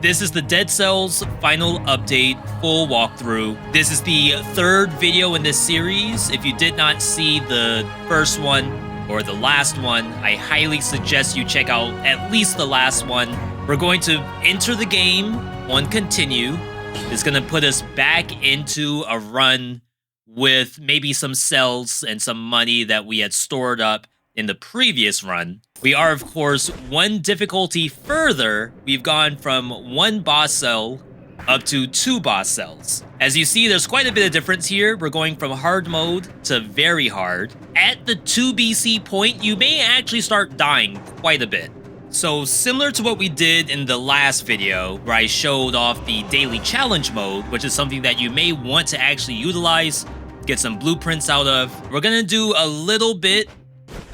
This is the Dead Cells final update full walkthrough. This is the third video in this series. If you did not see the first one or the last one, I highly suggest you check out at least the last one. We're going to enter the game on continue. It's going to put us back into a run with maybe some cells and some money that we had stored up in the previous run. We are, of course, one difficulty further. We've gone from one boss cell up to 2 boss cells. As you see, there's quite a bit of difference here. We're going from hard mode to very hard. At the 2 BC point, you may actually start dying quite a bit. So similar to what we did in the last video, where I showed off the daily challenge mode, which is something that you may want to actually utilize, get some blueprints out of. We're gonna do a little bit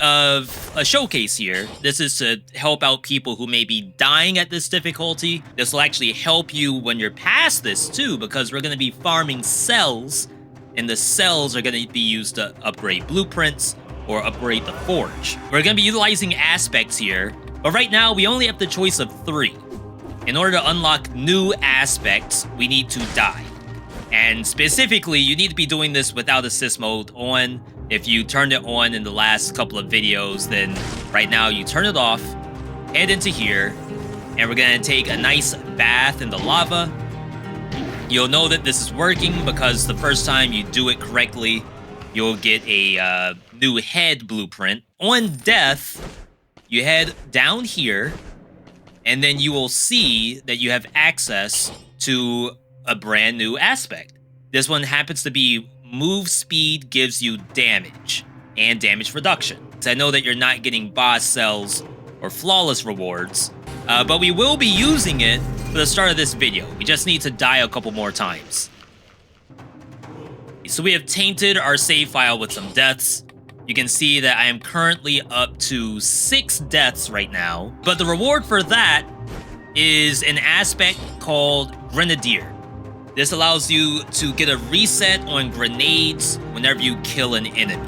of a showcase here. This is to help out people who may be dying at this difficulty. This will actually help you when you're past this too, because we're going to be farming cells, and the cells are going to be used to upgrade blueprints or upgrade the forge. We're going to be utilizing aspects here, but right now we only have the choice of 3. In order to unlock new aspects, we need to die. And specifically, you need to be doing this without assist mode on. If you turned it on in the last couple of videos, then right now you turn it off, head into here, and we're gonna take a nice bath in the lava. You'll know that this is working because the first time you do it correctly, you'll get a new head blueprint. On death, you head down here, and then you will see that you have access to a brand new aspect. This one happens to be move speed gives you damage and damage reduction. So I know that you're not getting boss cells or flawless rewards, but we will be using it for the start of this video. We just need to die a couple more times. So we have tainted our save file with some deaths. You can see that I am currently up to 6 deaths right now, but the reward for that is an aspect called Grenadier. This allows you to get a reset on grenades whenever you kill an enemy.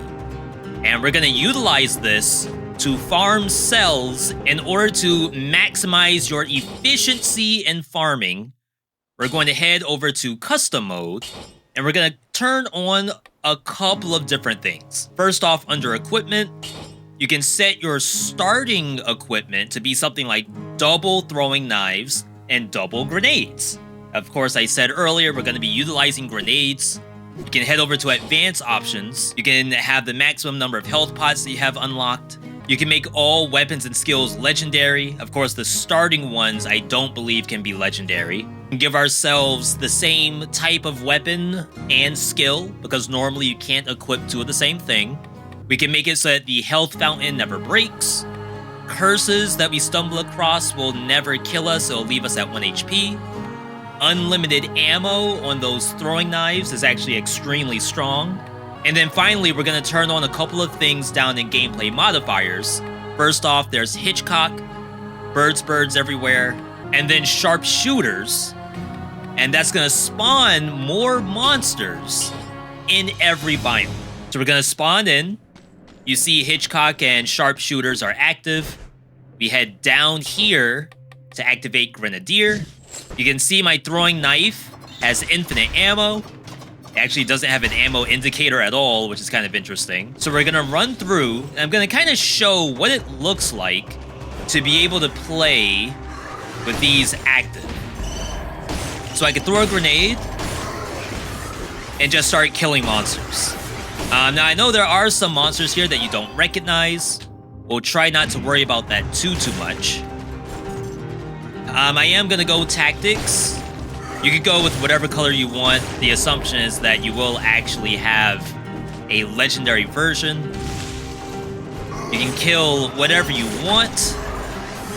And we're gonna utilize this to farm cells in order to maximize your efficiency in farming. We're going to head over to custom mode, and we're gonna turn on a couple of different things. First off, under equipment, you can set your starting equipment to be something like double throwing knives and double grenades. Of course, I said earlier, we're going to be utilizing grenades. You can head over to advanced options. You can have the maximum number of health pots that you have unlocked. You can make all weapons and skills legendary. Of course, the starting ones I don't believe can be legendary. We can give ourselves the same type of weapon and skill, because normally you can't equip 2 of the same thing. We can make it so that the health fountain never breaks. Curses that we stumble across will never kill us, it'll leave us at 1 HP. Unlimited ammo on those throwing knives is actually extremely strong. And then finally, we're going to turn on a couple of things down in gameplay modifiers. First off, there's Hitchcock, birds everywhere, and then sharpshooters. And that's going to spawn more monsters in every biome. So we're going to spawn in. You see Hitchcock and sharpshooters are active. We head down here to activate Grenadier. You can see my throwing knife has infinite ammo. It actually doesn't have an ammo indicator at all, which is kind of interesting. So we're gonna run through, and I'm gonna kind of show what it looks like to be able to play with these active. So I can throw a grenade and just start killing monsters. Now I know there are some monsters here that you don't recognize. We'll try not to worry about that too much. I am going to go tactics. You could go with whatever color you want. The assumption is that you will actually have a legendary version. You can kill whatever you want,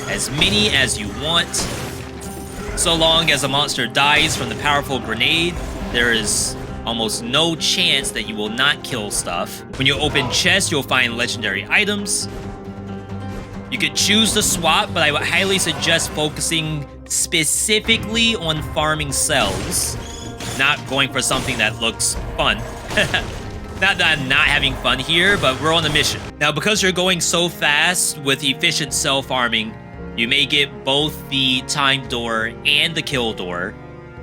as many as you want. So long as a monster dies from the powerful grenade, there is almost no chance that you will not kill stuff. When you open chests, you'll find legendary items. You could choose to swap, but I would highly suggest focusing specifically on farming cells, not going for something that looks fun. Not that I'm not having fun here, but we're on a mission. Now, because you're going so fast with efficient cell farming, you may get both the time door and the kill door.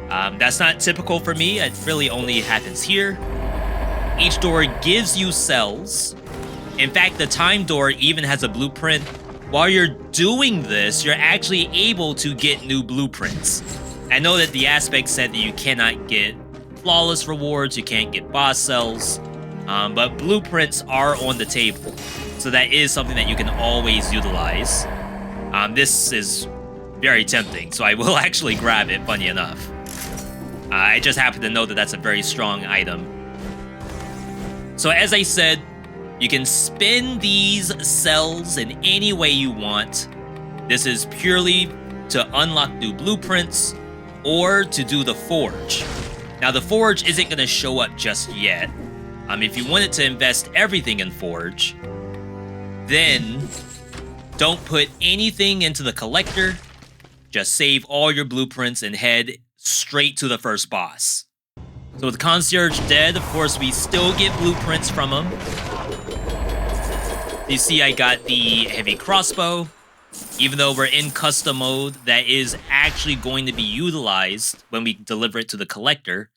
That's not typical for me. It really only happens here. Each door gives you cells. In fact, the time door even has a blueprint. While you're doing this, you're actually able to get new blueprints. I know that the aspect said that you cannot get flawless rewards, you can't get boss cells, but blueprints are on the table. So that is something that you can always utilize. This is very tempting, so I will actually grab it, funny enough. I just happen to know that that's a very strong item. So as I said, you can spin these cells in any way you want. This is purely to unlock new blueprints or to do the forge. Now the forge isn't going to show up just yet. If you wanted to invest everything in forge, then don't put anything into the collector. Just save all your blueprints and head straight to the first boss. So with Concierge dead, of course, we still get blueprints from him. You see I got the heavy crossbow. Even though we're in custom mode, that is actually going to be utilized when we deliver it to the collector.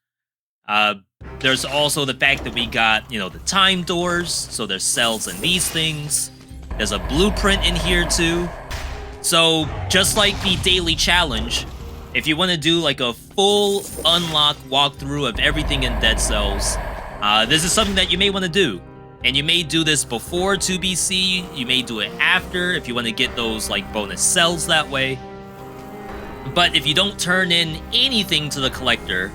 There's also the fact that we got, the time doors. So there's cells in these things. There's a blueprint in here too. So just like the daily challenge, if you want to do like a full unlock walkthrough of everything in Dead Cells, this is something that you may want to do. And you may do this before 2BC, you may do it after if you want to get those like bonus cells that way. But if you don't turn in anything to the collector,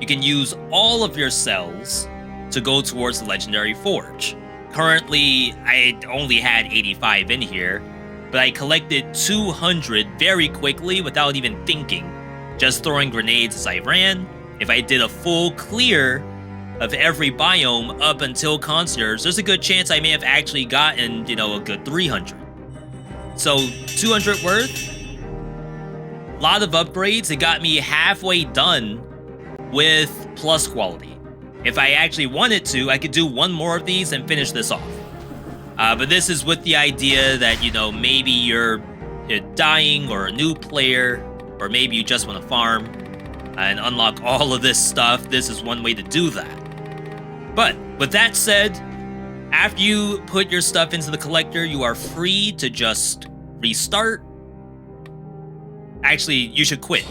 you can use all of your cells to go towards the Legendary Forge. Currently, I only had 85 in here, but I collected 200 very quickly without even thinking, just throwing grenades as I ran. If I did a full clear of every biome up until Concierge, there's a good chance I may have actually gotten, a good 300. So 200 worth, a lot of upgrades. It got me halfway done with plus quality. If I actually wanted to, I could do one more of these and finish this off. But this is with the idea that, maybe you're dying or a new player, or maybe you just want to farm and unlock all of this stuff. This is one way to do that. But with that said, after you put your stuff into the collector, you are free to just restart. Actually, you should quit.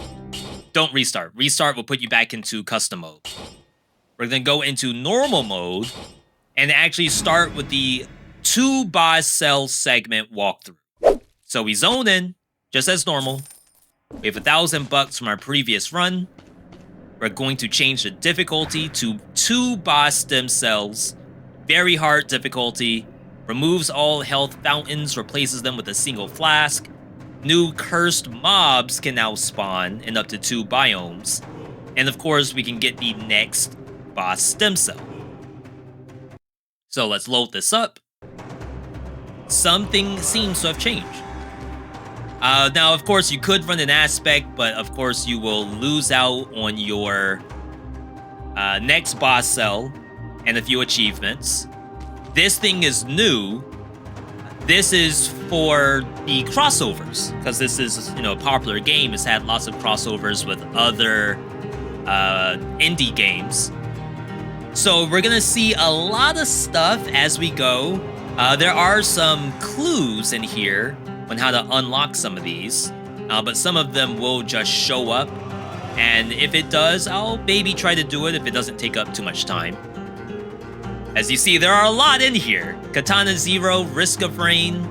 Don't restart. Restart will put you back into custom mode. We're going to go into normal mode and actually start with the 2 boss cell segment walkthrough. So we zone in, just as normal. We have $1,000 from our previous run. We're going to change the difficulty to 2 boss stem cells. Very hard difficulty. Removes all health fountains, replaces them with a single flask. New cursed mobs can now spawn in up to 2 biomes. And of course, we can get the next boss stem cell. So let's load this up. Something seems to have changed. Now, of course, you could run an aspect, but of course you will lose out on your next boss cell and a few achievements. This thing is new. This is for the crossovers, because this is, a popular game. It's had lots of crossovers with other indie games. So we're gonna see a lot of stuff as we go. There are some clues in here on how to unlock some of these, but some of them will just show up, and if it does, I'll maybe try to do it if it doesn't take up too much time. As you see, there are a lot in here. Katana Zero, Risk of Rain,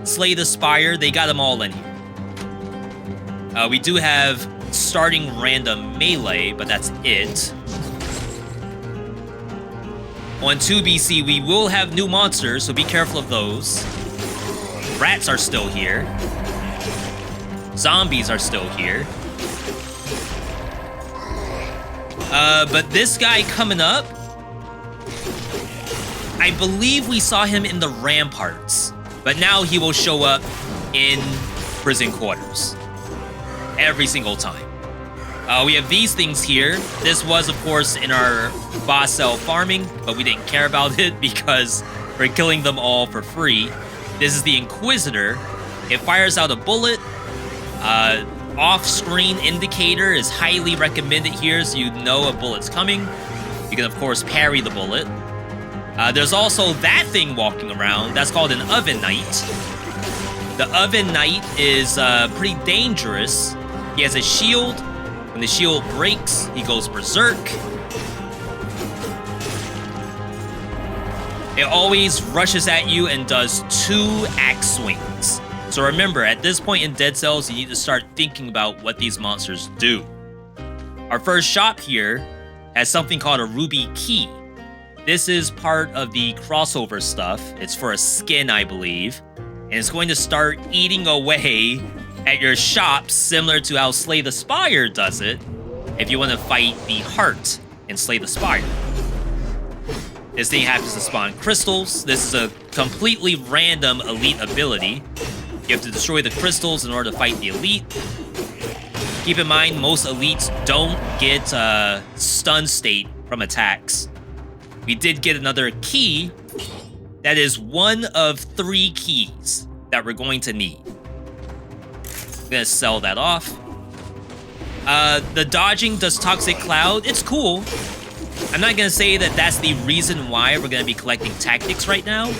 Slay the Spire, they got them all in here. We do have starting random melee, but that's it. On 2BC, we will have new monsters, so be careful of those. Rats are still here. Zombies are still here. But this guy coming up, I believe we saw him in the ramparts, but now he will show up in prison quarters every single time. We have these things here. This was, of course, in our boss cell farming, but we didn't care about it because we're killing them all for free. This is the Inquisitor. It fires out a bullet. Off-screen indicator is highly recommended here, so you know a bullet's coming. You can, of course, parry the bullet. There's also that thing walking around. That's called an Oven Knight. The Oven Knight is pretty dangerous. He has a shield. When the shield breaks, he goes berserk. It always rushes at you and does 2 axe swings. So remember, at this point in Dead Cells, you need to start thinking about what these monsters do. Our first shop here has something called a ruby key. This is part of the crossover stuff. It's for a skin, I believe. And it's going to start eating away at your shop, similar to how Slay the Spire does it, if you want to fight the heart in Slay the Spire. This thing happens to spawn crystals. This is a completely random elite ability. You have to destroy the crystals in order to fight the elite. Keep in mind, most elites don't get stun state from attacks. We did get another key. That is one of 3 keys that we're going to need. I'm gonna sell that off. The dodging does Toxic Cloud. It's cool. I'm not gonna say that that's the reason why we're gonna be collecting tactics right now.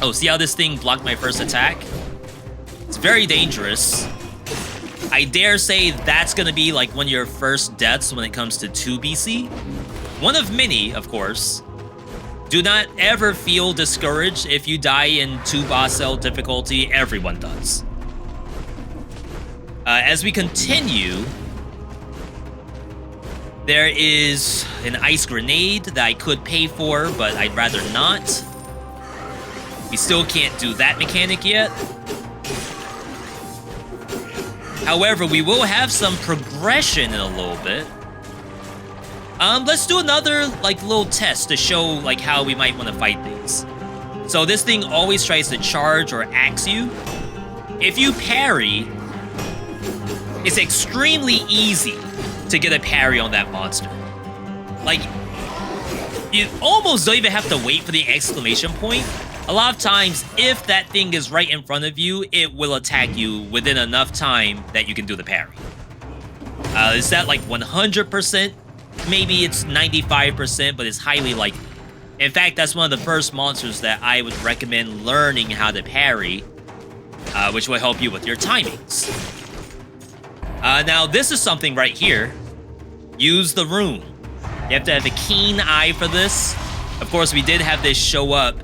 Oh, see how this thing blocked my first attack? It's very dangerous. I dare say that's gonna be like one of your first deaths when it comes to 2 BC. One of many, of course. Do not ever feel discouraged if you die in 2 boss cell difficulty. Everyone does. As we continue, there is an ice grenade that I could pay for, but I'd rather not. We still can't do that mechanic yet. However, we will have some progression in a little bit. Let's do another, little test to show, how we might want to fight things. So this thing always tries to charge or axe you. If you parry, it's extremely easy to get a parry on that monster. You almost don't even have to wait for the exclamation point. A lot of times, if that thing is right in front of you, it will attack you within enough time that you can do the parry. Is that 100%? Maybe it's 95%, but it's highly likely. In fact, that's one of the first monsters that I would recommend learning how to parry, which will help you with your timings. Now, this is something right here. Use the rune. You have to have a keen eye for this. Of course, we did have this show up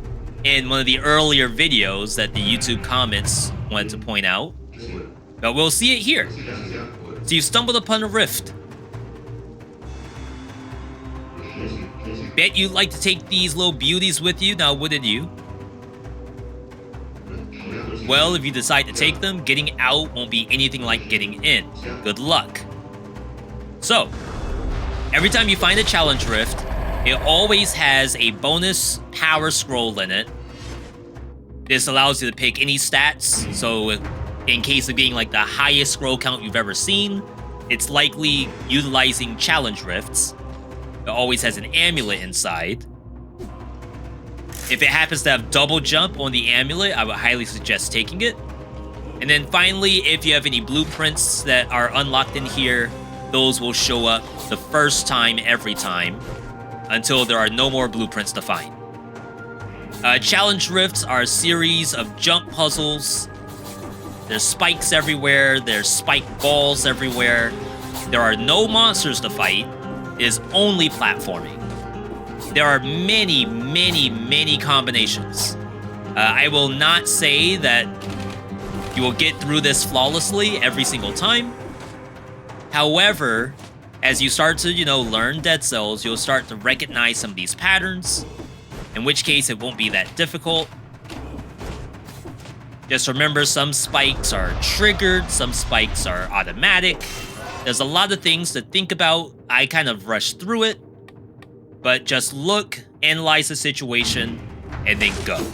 in one of the earlier videos that the YouTube comments wanted to point out. But we'll see it here. So you stumbled upon a rift. Bet you'd like to take these little beauties with you, now wouldn't you? Well, if you decide to take them, getting out won't be anything like getting in. Good luck. So, every time you find a challenge rift, it always has a bonus power scroll in it. This allows you to pick any stats, so in case of being the highest scroll count you've ever seen, it's likely utilizing challenge rifts. It always has an amulet inside. If it happens to have double jump on the amulet, I would highly suggest taking it. And then finally, if you have any blueprints that are unlocked in here, those will show up the first time every time until there are no more blueprints to find. Challenge rifts are a series of jump puzzles. There's spikes everywhere. There's spike balls everywhere. There are no monsters to fight. It is only platforming. There are many, many, many combinations. I will not say that you will get through this flawlessly every single time. However, as you start to, learn Dead Cells, you'll start to recognize some of these patterns, in which case it won't be that difficult. Just remember, some spikes are triggered, some spikes are automatic. There's a lot of things to think about. I kind of rushed through it, but just look, analyze the situation, and then go.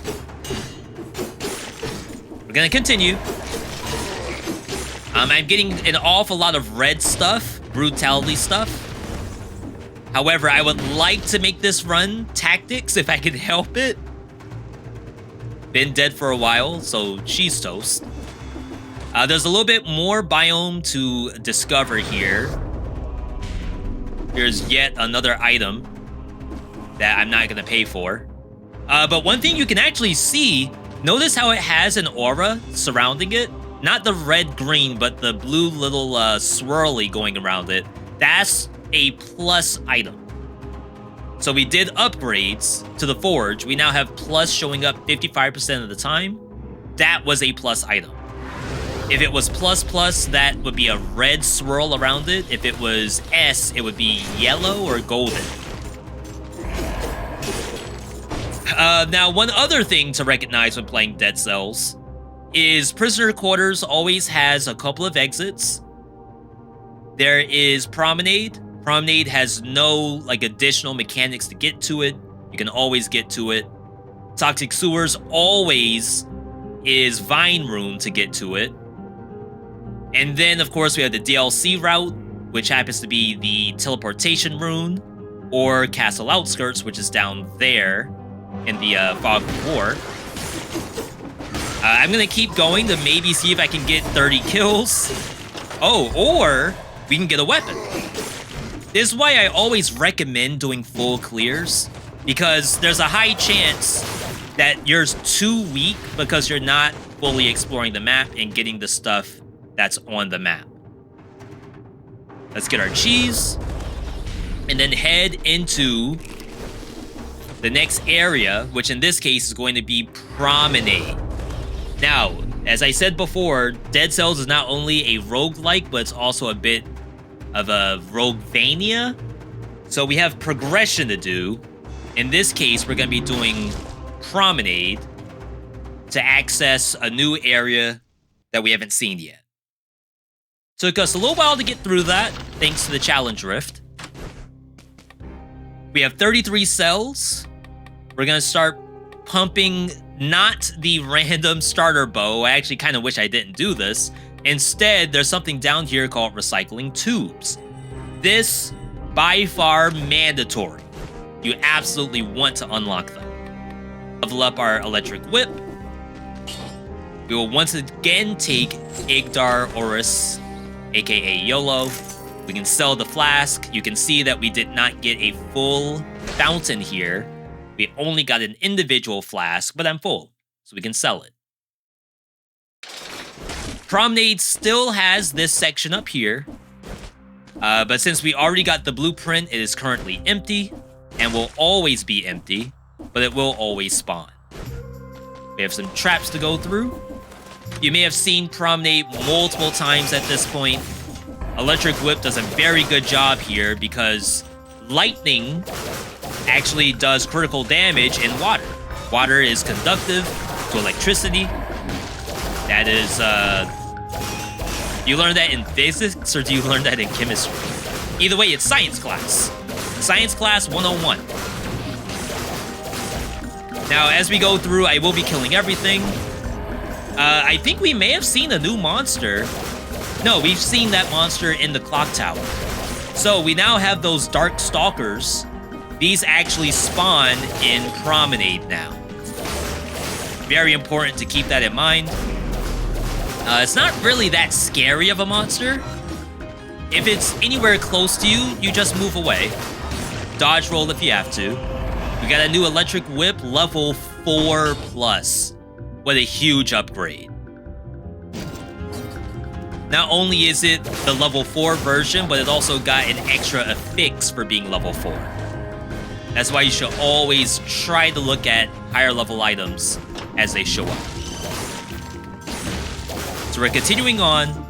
We're gonna continue. I'm getting an awful lot of red stuff, brutality stuff. However, I would like to make this run tactics if I could help it, been dead for a while, so she's toast. There's a little bit more biome to discover here. Here's yet another item that I'm not going to pay for. But one thing you can actually see, notice how it has an aura surrounding it? Not the red-green, but the blue little swirly going around it. That's a plus item. So we did upgrades to the forge. We now have plus showing up 55% of the time. That was a plus item. If it was plus plus, that would be a red swirl around it. If it was S, it would be yellow or golden. Now, one other thing to recognize when playing Dead Cells is prisoner quarters always has a couple of exits. There is Promenade. Promenade has no additional mechanics to get to it. You can always get to it. Toxic Sewers always is Vine Room to get to it. And then, of course, we have the DLC route, which happens to be the Teleportation Rune, or Castle Outskirts, which is down there in the Fog of War. I'm going to keep going to maybe see if I can get 30 kills. Oh, or we can get a weapon. This is why I always recommend doing full clears, because there's a high chance that you're too weak because you're not fully exploring the map and getting the stuff that's on the map. Let's get our cheese and then head into the next area, which in this case is going to be Promenade. Now, as I said before, Dead Cells is not only a roguelike, but it's also a bit of a Roguevania. So we have progression to do. In this case, we're going to be doing Promenade to access a new area that we haven't seen yet. Took us a little while to get through that, thanks to the challenge rift. We have 33 cells. We're going to start pumping not the random starter bow. I actually kind of wish I didn't do this. Instead, there's something down here called recycling tubes. This, by far, mandatory. You absolutely want to unlock them. Level up our electric whip. We will once again take Igdar Oris, aka YOLO. We can sell the flask. You can see that we did not get a full fountain here. We only got an individual flask, but I'm full, so we can sell it. Promenade still has this section up here, but since we already got the blueprint, it is currently empty, and will always be empty, but it will always spawn. We have some traps to go through. You may have seen Promenade multiple times at this point. Electric Whip does a very good job here because lightning actually does critical damage in water. Water is conductive to electricity. That is, you learn that in physics or do you learn that in chemistry? Either way, it's science class. Science class 101. Now, as we go through, I will be killing everything. I think we may have seen a new monster. No, we've seen that monster in the clock tower. So we now have those dark stalkers. These actually spawn in Promenade now. Very important to keep that in mind. It's not really that scary of a monster. If it's anywhere close to you, you just move away. Dodge roll if you have to. We got a new electric whip, level 4+. What a huge upgrade. Not only is it the level 4 version, but it also got an extra affix for being level 4. That's why you should always try to look at higher level items as they show up. So we're continuing on.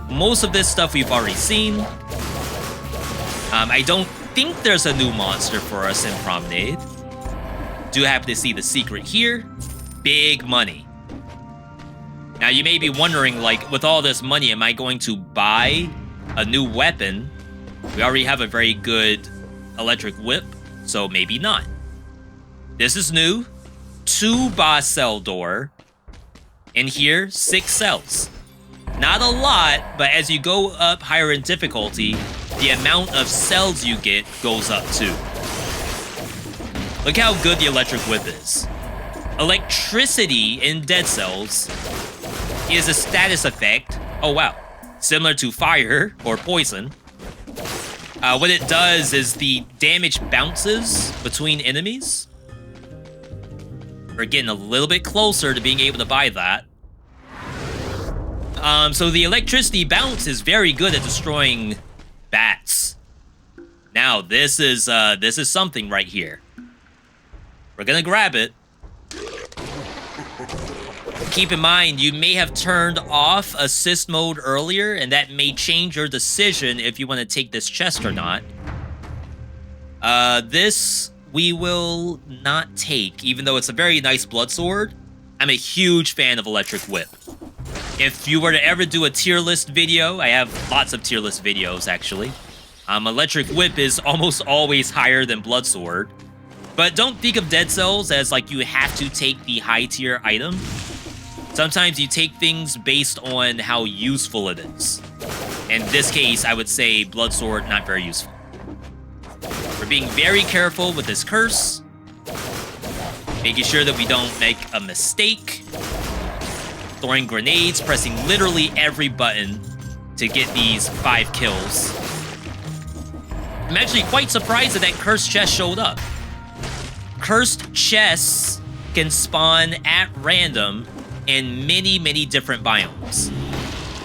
Most of this stuff we've already seen. I don't think there's a new monster for us in Promenade. Do happen to see the secret here. Big money. Now you may be wondering, like, with all this money, am I going to buy a new weapon? We already have a very good electric whip, so maybe not. This is new. 2 boss cell door. In here, 6 cells. Not a lot, but as you go up higher in difficulty, the amount of cells you get goes up too. Look how good the electric whip is. Electricity in Dead Cells is a status effect. Oh, wow. Similar to fire or poison. What it does is the damage bounces between enemies. We're getting a little bit closer to being able to buy that. So the electricity bounce is very good at destroying bats. Now, this is something right here. We're gonna grab it. Keep in mind, you may have turned off assist mode earlier, and that may change your decision if you want to take this chest or not. This we will not take, even though it's a very nice blood sword. I'm a huge fan of Electric Whip. If you were to ever do a tier list video, I have lots of tier list videos, actually. Electric Whip is almost always higher than Blood Sword. But don't think of Dead Cells as like you have to take the high tier item. Sometimes you take things based on how useful it is. In this case, I would say Blood Sword, not very useful. We're being very careful with this curse. Making sure that we don't make a mistake. Throwing grenades, pressing literally every button to get these 5 kills. I'm actually quite surprised that cursed chest showed up. Cursed chests can spawn at random in many, many different biomes.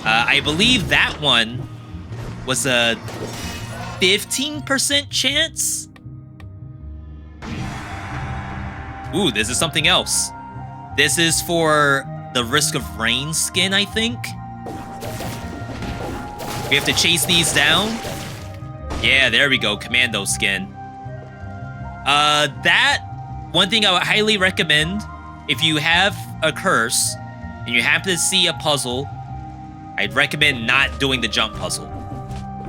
I believe that one was a 15% chance? Ooh, this is something else. This is for the Risk of Rain skin, I think. We have to chase these down. Yeah, there we go, Commando skin. That, one thing I would highly recommend, if you have a curse and you happen to see a puzzle, I'd recommend not doing the jump puzzle.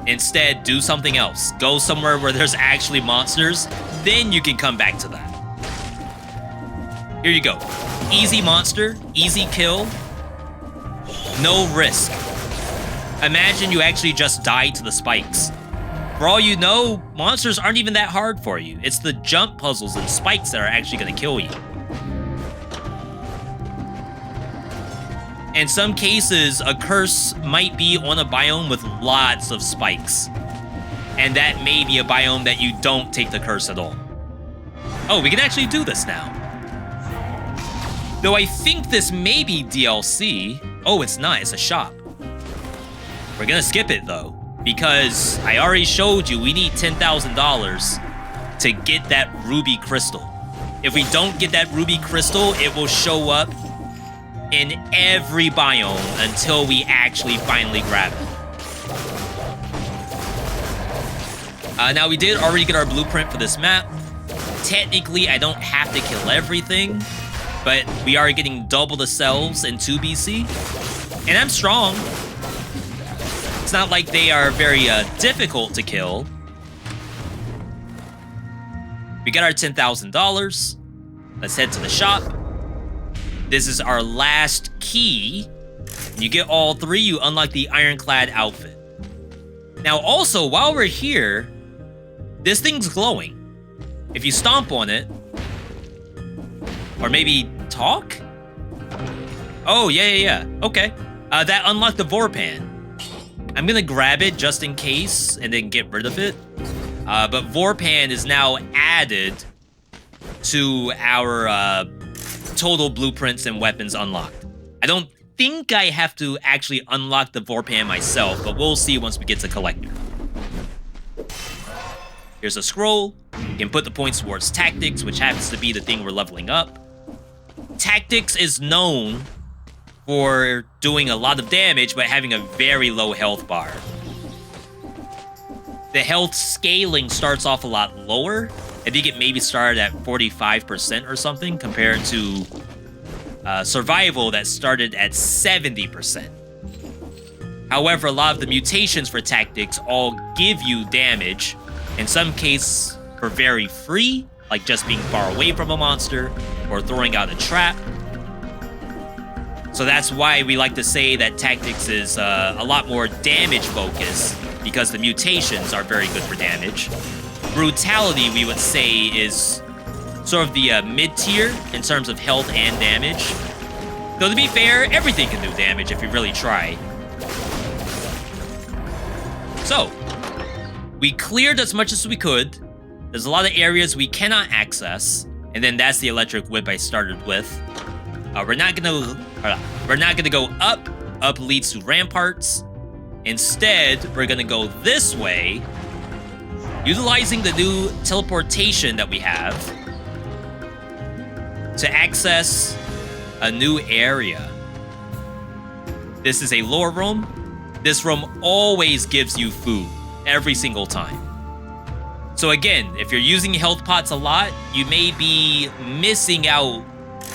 Instead, do something else. Go somewhere where there's actually monsters, then you can come back to that. Here you go. Easy monster, easy kill, no risk. Imagine you actually just died to the spikes. For all you know, monsters aren't even that hard for you. It's the jump puzzles and spikes that are actually going to kill you. In some cases, a curse might be on a biome with lots of spikes. And that may be a biome that you don't take the curse at all. Oh, we can actually do this now. Though I think this may be DLC. Oh, it's not. It's a shop. We're gonna skip it, though, because I already showed you we need $10,000 to get that ruby crystal. If we don't get that ruby crystal, it will show up in every biome until we actually finally grab it. Now, we did already get our blueprint for this map. Technically, I don't have to kill everything, but we are getting double the cells in 2BC. And I'm strong. It's not like they are very difficult to kill. We got our $10,000. Let's head to the shop. This is our last key. When you get all 3, you unlock the ironclad outfit. Now, also, while we're here, this thing's glowing. If you stomp on it, or maybe talk? Oh, yeah. Okay. That unlocked the Vorpan. I'm gonna grab it just in case and then get rid of it. But Vorpan is now added to our total blueprints and weapons unlocked. I don't think I have to actually unlock the Vorpan myself, but we'll see once we get to Collector. Here's a scroll. You can put the points towards Tactics, which happens to be the thing we're leveling up. Tactics is known for doing a lot of damage, but having a very low health bar. The health scaling starts off a lot lower. I think it maybe started at 45% or something, compared to Survival that started at 70%. However, a lot of the mutations for Tactics all give you damage, in some cases for very free, like just being far away from a monster, or throwing out a trap. So that's why we like to say that Tactics is a lot more damage focused, because the mutations are very good for damage. Brutality, we would say, is sort of the mid-tier in terms of health and damage. Though to be fair, everything can do damage if you really try. So, we cleared as much as we could. There's a lot of areas we cannot access, and then that's the electric whip I started with. We're not gonna go up. Up leads to ramparts. Instead, we're gonna go this way, utilizing the new teleportation that we have to access a new area. This is a lore room. This room always gives you food every single time. So again, if you're using health pots a lot, you may be missing out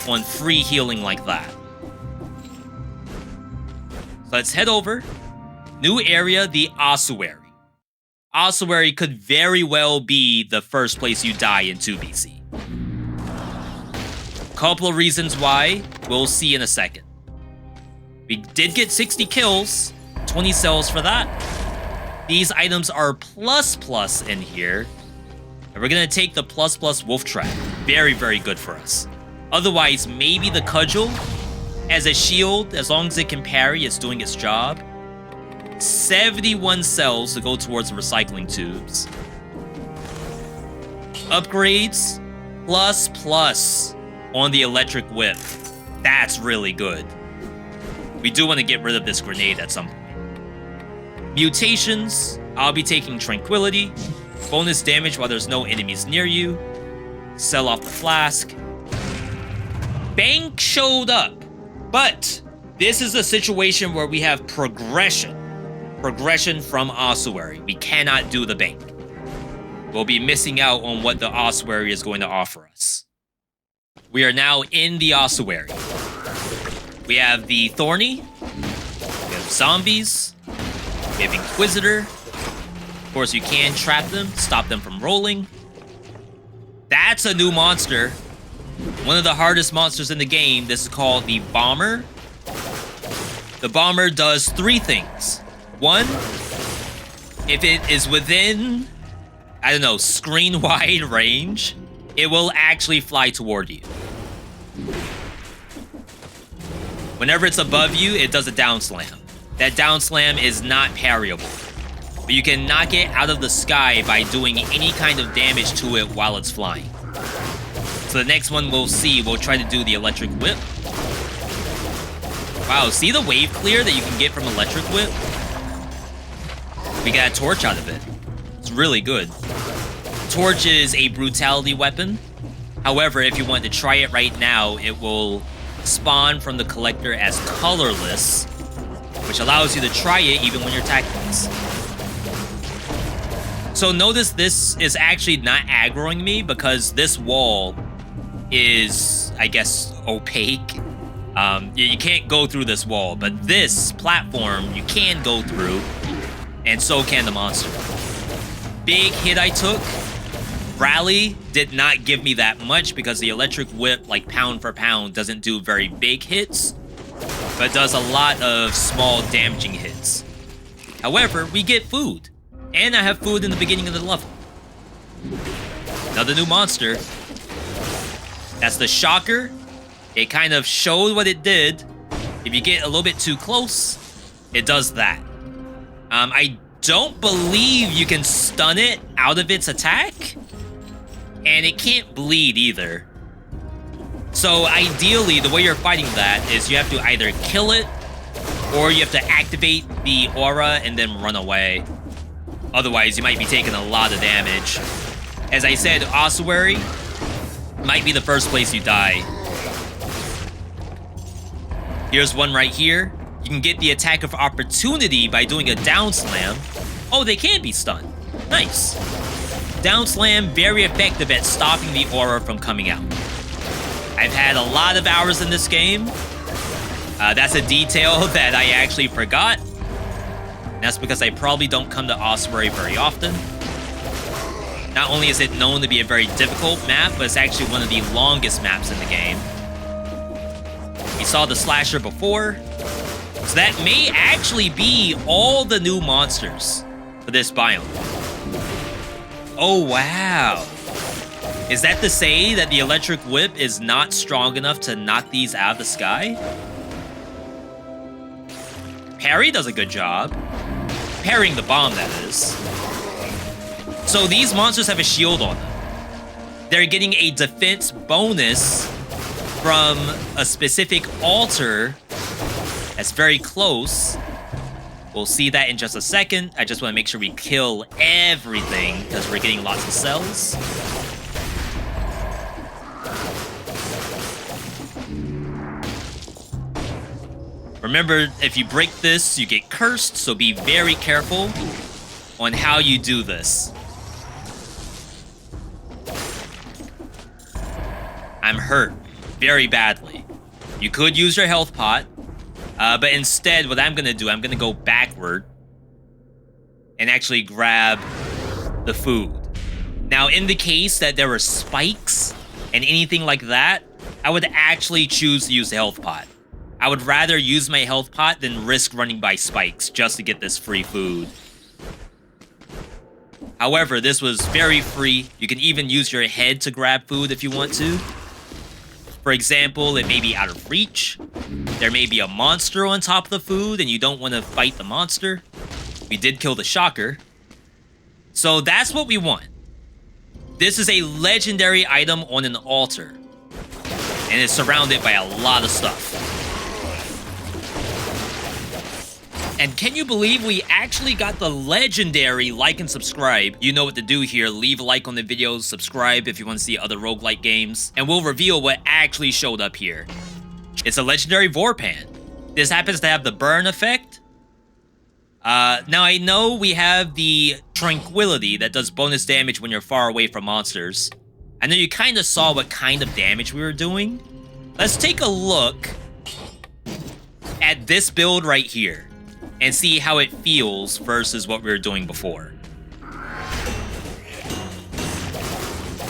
on free healing like that. So let's head over. New area, the Ossuary. Ossuary could very well be the first place you die in 2BC. Couple of reasons why, we'll see in a second. We did get 60 kills, 20 cells for that. These items are plus in here. And we're gonna take the plus wolf trap. Very, very good for us. Otherwise, maybe the cudgel as a shield, as long as it can parry, it's doing its job. 71 cells to go towards the recycling tubes. Upgrades, plus on the electric whip. That's really good. We do want to get rid of this grenade at some point. Mutations, I'll be taking Tranquility. Bonus damage while there's no enemies near you. Sell off the flask. Bank showed up, but this is a situation where we have progression. Progression from Ossuary. We cannot do the bank. We'll be missing out on what the Ossuary is going to offer us. We are now in the Ossuary. We have the Thorny. We have zombies. We have Inquisitor. Of course, you can trap them, stop them from rolling. That's a new monster. One of the hardest monsters in the game. This is called the Bomber. The Bomber does 3 things. 1, if it is within, I don't know, screen-wide range, it will actually fly toward you. Whenever it's above you, it does a down slam. That down slam is not parryable. But you can knock it out of the sky by doing any kind of damage to it while it's flying. So the next one we'll see, we'll try to do the electric whip. Wow, see the wave clear that you can get from electric whip? We got a torch out of it. It's really good. Torch is a brutality weapon. However, if you want to try it right now, it will spawn from the collector as colorless, which allows you to try it even when you're tackless. So notice this is actually not aggroing me because this wall is, I guess, opaque. You can't go through this wall, but this platform you can go through, and so can the monster. Big hit I took. Rally did not give me that much because the electric whip, like pound for pound, doesn't do very big hits, but does a lot of small damaging hits. However, we get food, and I have food in the beginning of the level. Another new monster. That's the Shocker. It kind of showed what it did. If you get a little bit too close, it does that. I don't believe you can stun it out of its attack. And it can't bleed either. So ideally, the way you're fighting that is you have to either kill it, or you have to activate the aura and then run away. Otherwise, you might be taking a lot of damage. As I said, Ossuary might be the first place you die. Here's one right here. You can get the attack of opportunity by doing a down slam. Oh, they can be stunned. Nice. Down slam, very effective at stopping the aura from coming out. I've had a lot of hours in this game. That's a detail that I actually forgot. That's because I probably don't come to Ossuary very often. Not only is it known to be a very difficult map, but it's actually one of the longest maps in the game. You saw the slasher before. So that may actually be all the new monsters for this biome. Oh, wow. Is that to say that the electric whip is not strong enough to knock these out of the sky? Parry does a good job. Parrying the bomb, that is. So these monsters have a shield on them. They're getting a defense bonus from a specific altar that's very close. We'll see that in just a second. I just want to make sure we kill everything because we're getting lots of cells. Remember, if you break this, you get cursed, so be very careful on how you do this. I'm hurt very badly. You could use your health pot, but instead, what I'm gonna do, I'm gonna go backward and actually grab the food. Now, in the case that there were spikes and anything like that, I would actually choose to use the health pot. I would rather use my health pot than risk running by spikes just to get this free food. However, this was very free. You can even use your head to grab food if you want to. For example, it may be out of reach. There may be a monster on top of the food and you don't want to fight the monster. We did kill the shocker. So that's what we want. This is a legendary item on an altar. And it's surrounded by a lot of stuff. And can you believe we actually got the legendary like and subscribe? You know what to do here. Leave a like on the video, subscribe if you want to see other roguelike games, and we'll reveal what actually showed up here. It's a legendary Vorpan. This happens to have the burn effect. Now I know we have the tranquility that does bonus damage when you're far away from monsters. I know you kind of saw what kind of damage we were doing. Let's take a look at this build right here and see how it feels versus what we were doing before.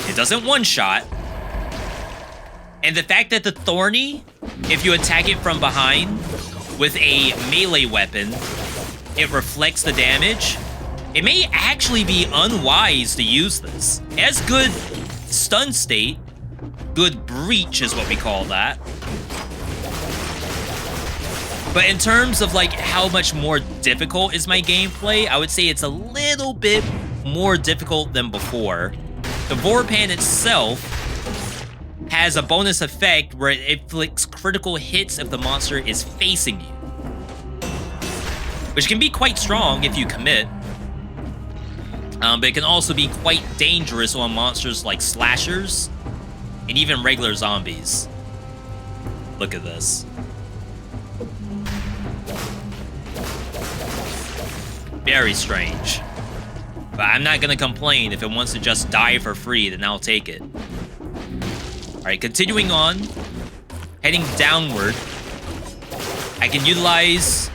It doesn't one-shot. And the fact that the Thorny, if you attack it from behind with a melee weapon, it reflects the damage. It may actually be unwise to use this. It has good stun state. Good breach is what we call that. But in terms of like how much more difficult is my gameplay, I would say it's a little bit more difficult than before. The Vorpan itself has a bonus effect where it inflicts critical hits if the monster is facing you, which can be quite strong if you commit. But it can also be quite dangerous on monsters like slashers and even regular zombies. Look at this. Very strange. But I'm not gonna complain. If it wants to just die for free, then I'll take it. Alright, continuing on. Heading downward. I can utilize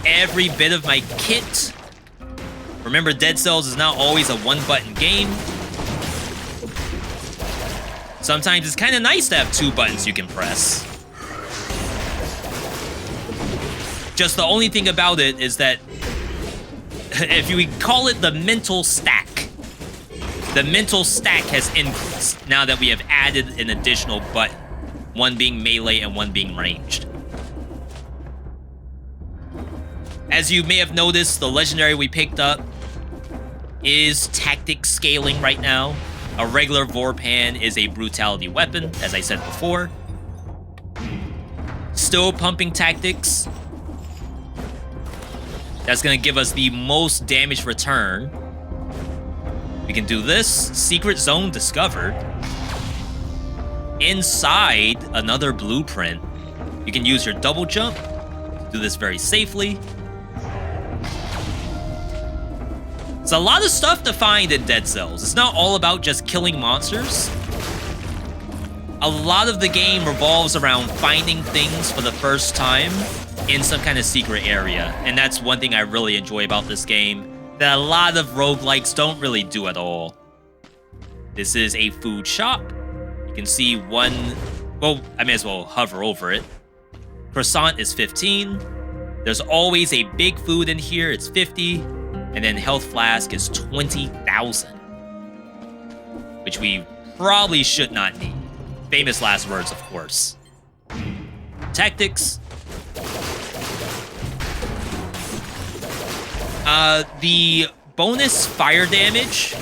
every bit of my kit. Remember, Dead Cells is not always a one-button game. Sometimes it's kind of nice to have 2 buttons you can press. Just the only thing about it is that if you call it the mental stack, the mental stack has increased now that we have added an additional button, one being melee and one being ranged. As you may have noticed, the legendary we picked up is tactic scaling right now. A regular Vorpan is a brutality weapon, as I said before. Still pumping tactics. That's going to give us the most damage return. We can do this. Secret zone discovered. Inside another blueprint. You can use your double jump. Do this very safely. It's a lot of stuff to find in Dead Cells. It's not all about just killing monsters. A lot of the game revolves around finding things for the first time in some kind of secret area. And that's one thing I really enjoy about this game that a lot of roguelikes don't really do at all. This is a food shop. You can see one... Well, I may as well hover over it. Croissant is 15. There's always a big food in here. It's 50. And then health flask is 20,000. which we probably should not need. Famous last words, of course. Tactics. The bonus fire damage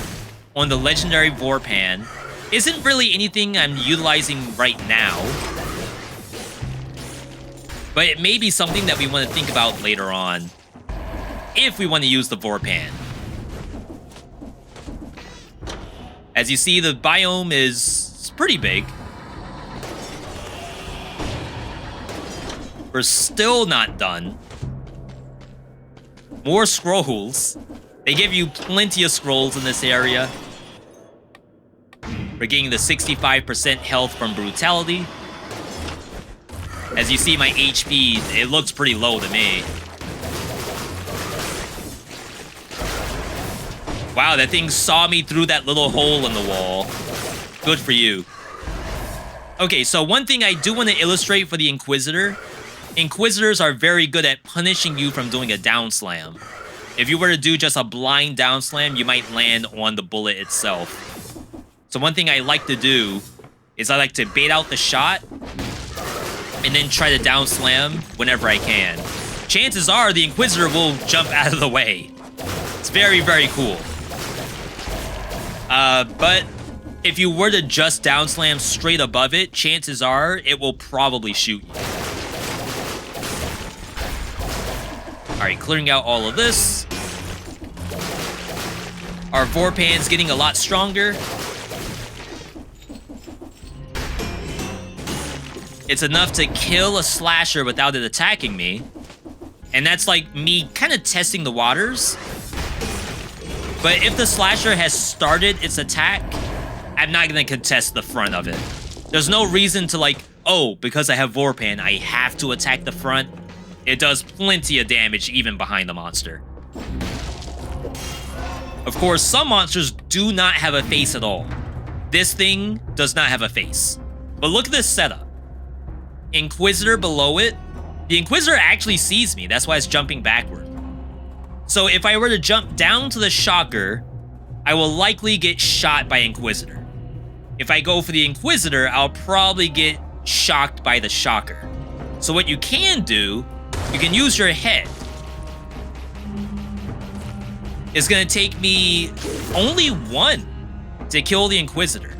on the legendary Vorpan isn't really anything I'm utilizing right now, but it may be something that we want to think about later on if we want to use the Vorpan. As you see, the biome is pretty big. We're still not done. More scrolls. They give you plenty of scrolls in this area. We're getting the 65% health from brutality. As you see, my HP, it looks pretty low to me. Wow, that thing saw me through that little hole in the wall. Good for you. Okay, so one thing I do want to illustrate for the Inquisitor. Inquisitors are very good at punishing you from doing a down slam. If you were to do just a blind down slam, you might land on the bullet itself. So one thing I like to do is I like to bait out the shot and then try to down slam whenever I can. Chances are the Inquisitor will jump out of the way. It's very, very cool. But if you were to just down slam straight above it, chances are it will probably shoot you. Alright, clearing out all of this. Our Vorpan's getting a lot stronger. It's enough to kill a slasher without it attacking me. And that's like me kind of testing the waters. But if the slasher has started its attack, I'm not going to contest the front of it. There's no reason to like, oh, because I have Vorpan, I have to attack the front. It does plenty of damage even behind the monster. Of course, some monsters do not have a face at all. This thing does not have a face. But look at this setup. Inquisitor below it. The Inquisitor actually sees me. That's why it's jumping backward. So if I were to jump down to the Shocker, I will likely get shot by Inquisitor. If I go for the Inquisitor, I'll probably get shocked by the Shocker. So what you can do, you can use your head. It's going to take me only one to kill the Inquisitor.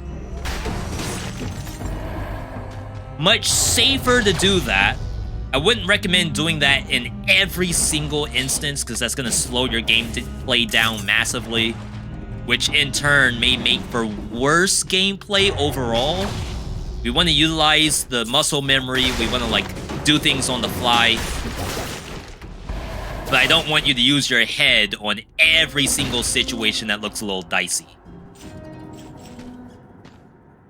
Much safer to do that. I wouldn't recommend doing that in every single instance because that's going to slow your gameplay down massively, which in turn may make for worse gameplay overall. We want to utilize the muscle memory. We want to like do things on the fly. But I don't want you to use your head on every single situation that looks a little dicey.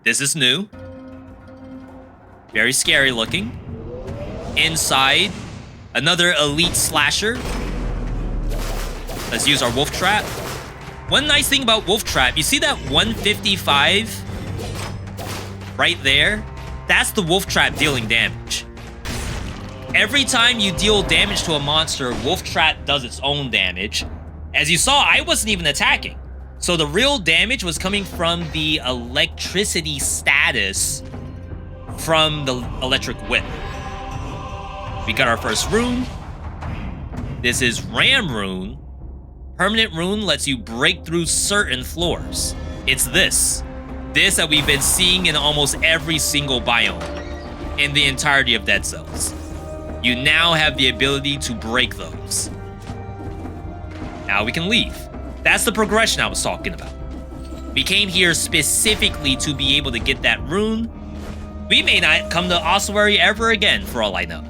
This is new. Very scary looking. Inside, another elite slasher. Let's use our wolf trap. One nice thing about wolf trap, you see that 155 right there? That's the wolf trap dealing damage. Every time you deal damage to a monster, wolf trap does its own damage. As you saw, I wasn't even attacking. So the real damage was coming from the electricity status from the electric whip. We got our first rune. This is Ram Rune. Permanent rune lets you break through certain floors. It's this that we've been seeing in almost every single biome in the entirety of Dead Cells. You now have the ability to break those. Now we can leave. That's the progression I was talking about. We came here specifically to be able to get that rune. We may not come to Ossuary ever again, for all I know.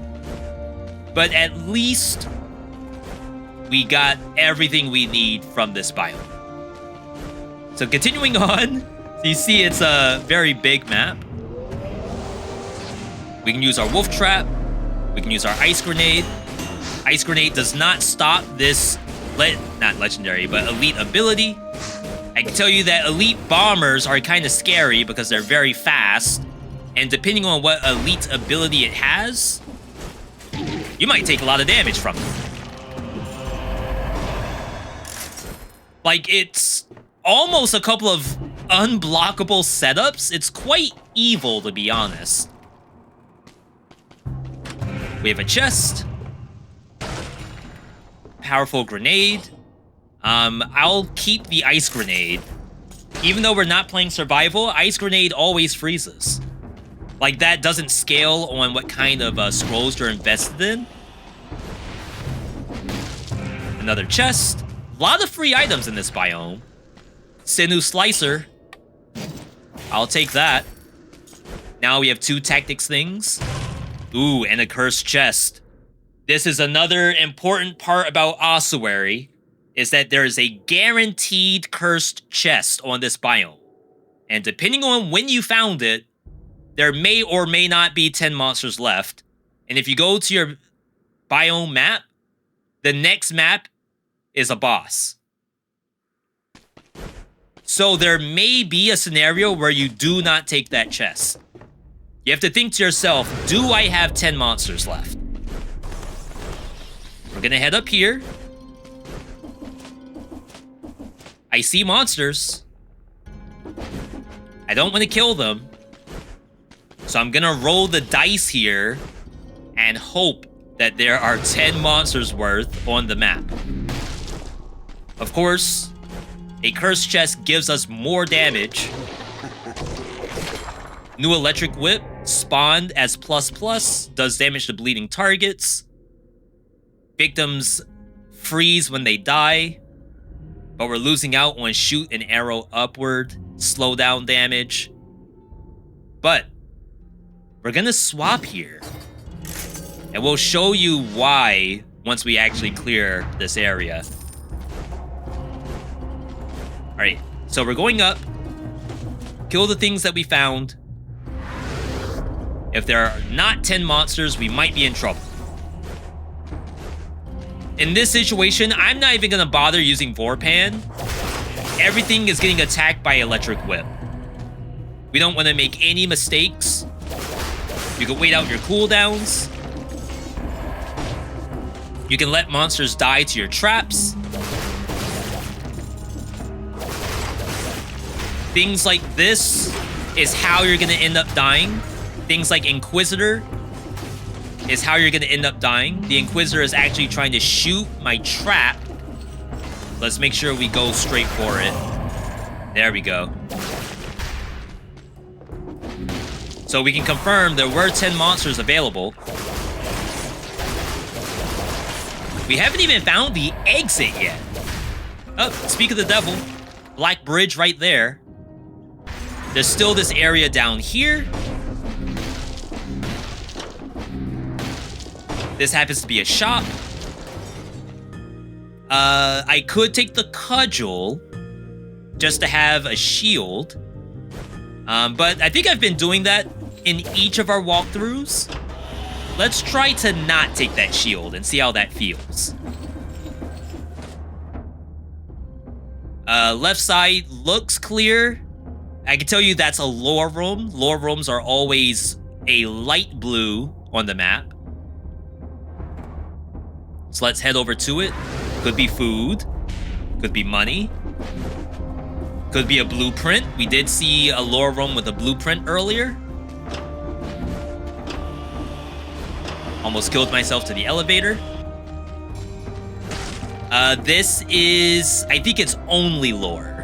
But at least we got everything we need from this biome. So continuing on, so you see it's a very big map. We can use our wolf trap. We can use our ice grenade. Ice grenade does not stop this, not legendary, but elite ability. I can tell you that elite bombers are kind of scary because they're very fast. And depending on what elite ability it has, you might take a lot of damage from them. Like, it's almost a couple of unblockable setups. It's quite evil, to be honest. We have a chest. Powerful grenade. I'll keep the ice grenade. Even though we're not playing survival, ice grenade always freezes. Like, that doesn't scale on what kind of scrolls you're invested in. Another chest. A lot of free items in this biome. Sinew Slicer. I'll take that. Now we have 2 tactics things. Ooh, and a cursed chest. This is another important part about Ossuary, is that there is a guaranteed cursed chest on this biome. And depending on when you found it, there may or may not be 10 monsters left. And if you go to your biome map, the next map is a boss. So there may be a scenario where you do not take that chest. You have to think to yourself, do I have 10 monsters left? We're gonna head up here. I see monsters. I don't want to kill them. So I'm gonna roll the dice here and hope that there are 10 monsters worth on the map. Of course, a cursed chest gives us more damage. New electric whip, spawned as ++, does damage to bleeding targets. Victims freeze when they die, but we're losing out on shoot and arrow upward, slowdown damage. But we're gonna swap here, and we'll show you why once we actually clear this area. Alright, so we're going up, kill the things that we found. If there are not 10 monsters, we might be in trouble. In this situation, I'm not even gonna bother using Vorpan. Everything is getting attacked by Electric Whip. We don't want to make any mistakes. You can wait out your cooldowns. You can let monsters die to your traps. Things like this is how you're gonna end up dying. Things like Inquisitor is how you're gonna end up dying. The Inquisitor is actually trying to shoot my trap. Let's make sure we go straight for it. There we go. So we can confirm there were 10 monsters available. We haven't even found the exit yet. Oh, speak of the devil. Black bridge right there. There's still this area down here. This happens to be a shop. I could take the cudgel just to have a shield. But I think I've been doing that in each of our walkthroughs. Let's try to not take that shield and see how that feels. Left side looks clear. I can tell you that's a lore room. Lore rooms are always a light blue on the map. So let's head over to it. Could be food. Could be money. Could be a blueprint. We did see a lore room with a blueprint earlier. Almost killed myself to the elevator. This is... I think it's only lore.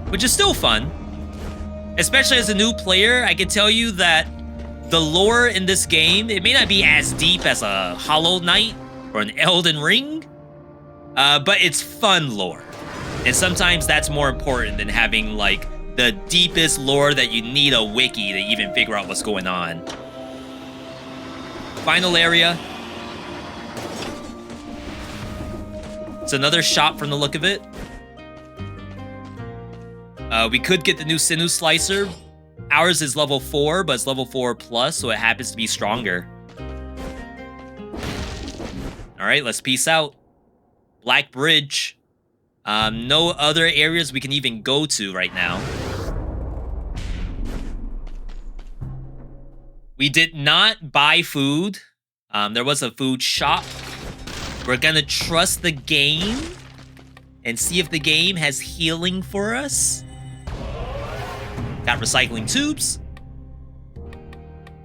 Which is still fun. Especially as a new player, I can tell you that the lore in this game, it may not be as deep as a Hollow Knight or an Elden Ring, but it's fun lore. And sometimes that's more important than having, like, the deepest lore that you need a wiki to even figure out what's going on. Final area. It's another shop from the look of it. We could get the new Sinew Slicer. Ours is level 4, but it's level 4 plus, so it happens to be stronger. Alright, let's peace out. Black Bridge. No other areas we can even go to right now. We did not buy food. There was a food shop. We're gonna trust the game and see if the game has healing for us. Got recycling tubes.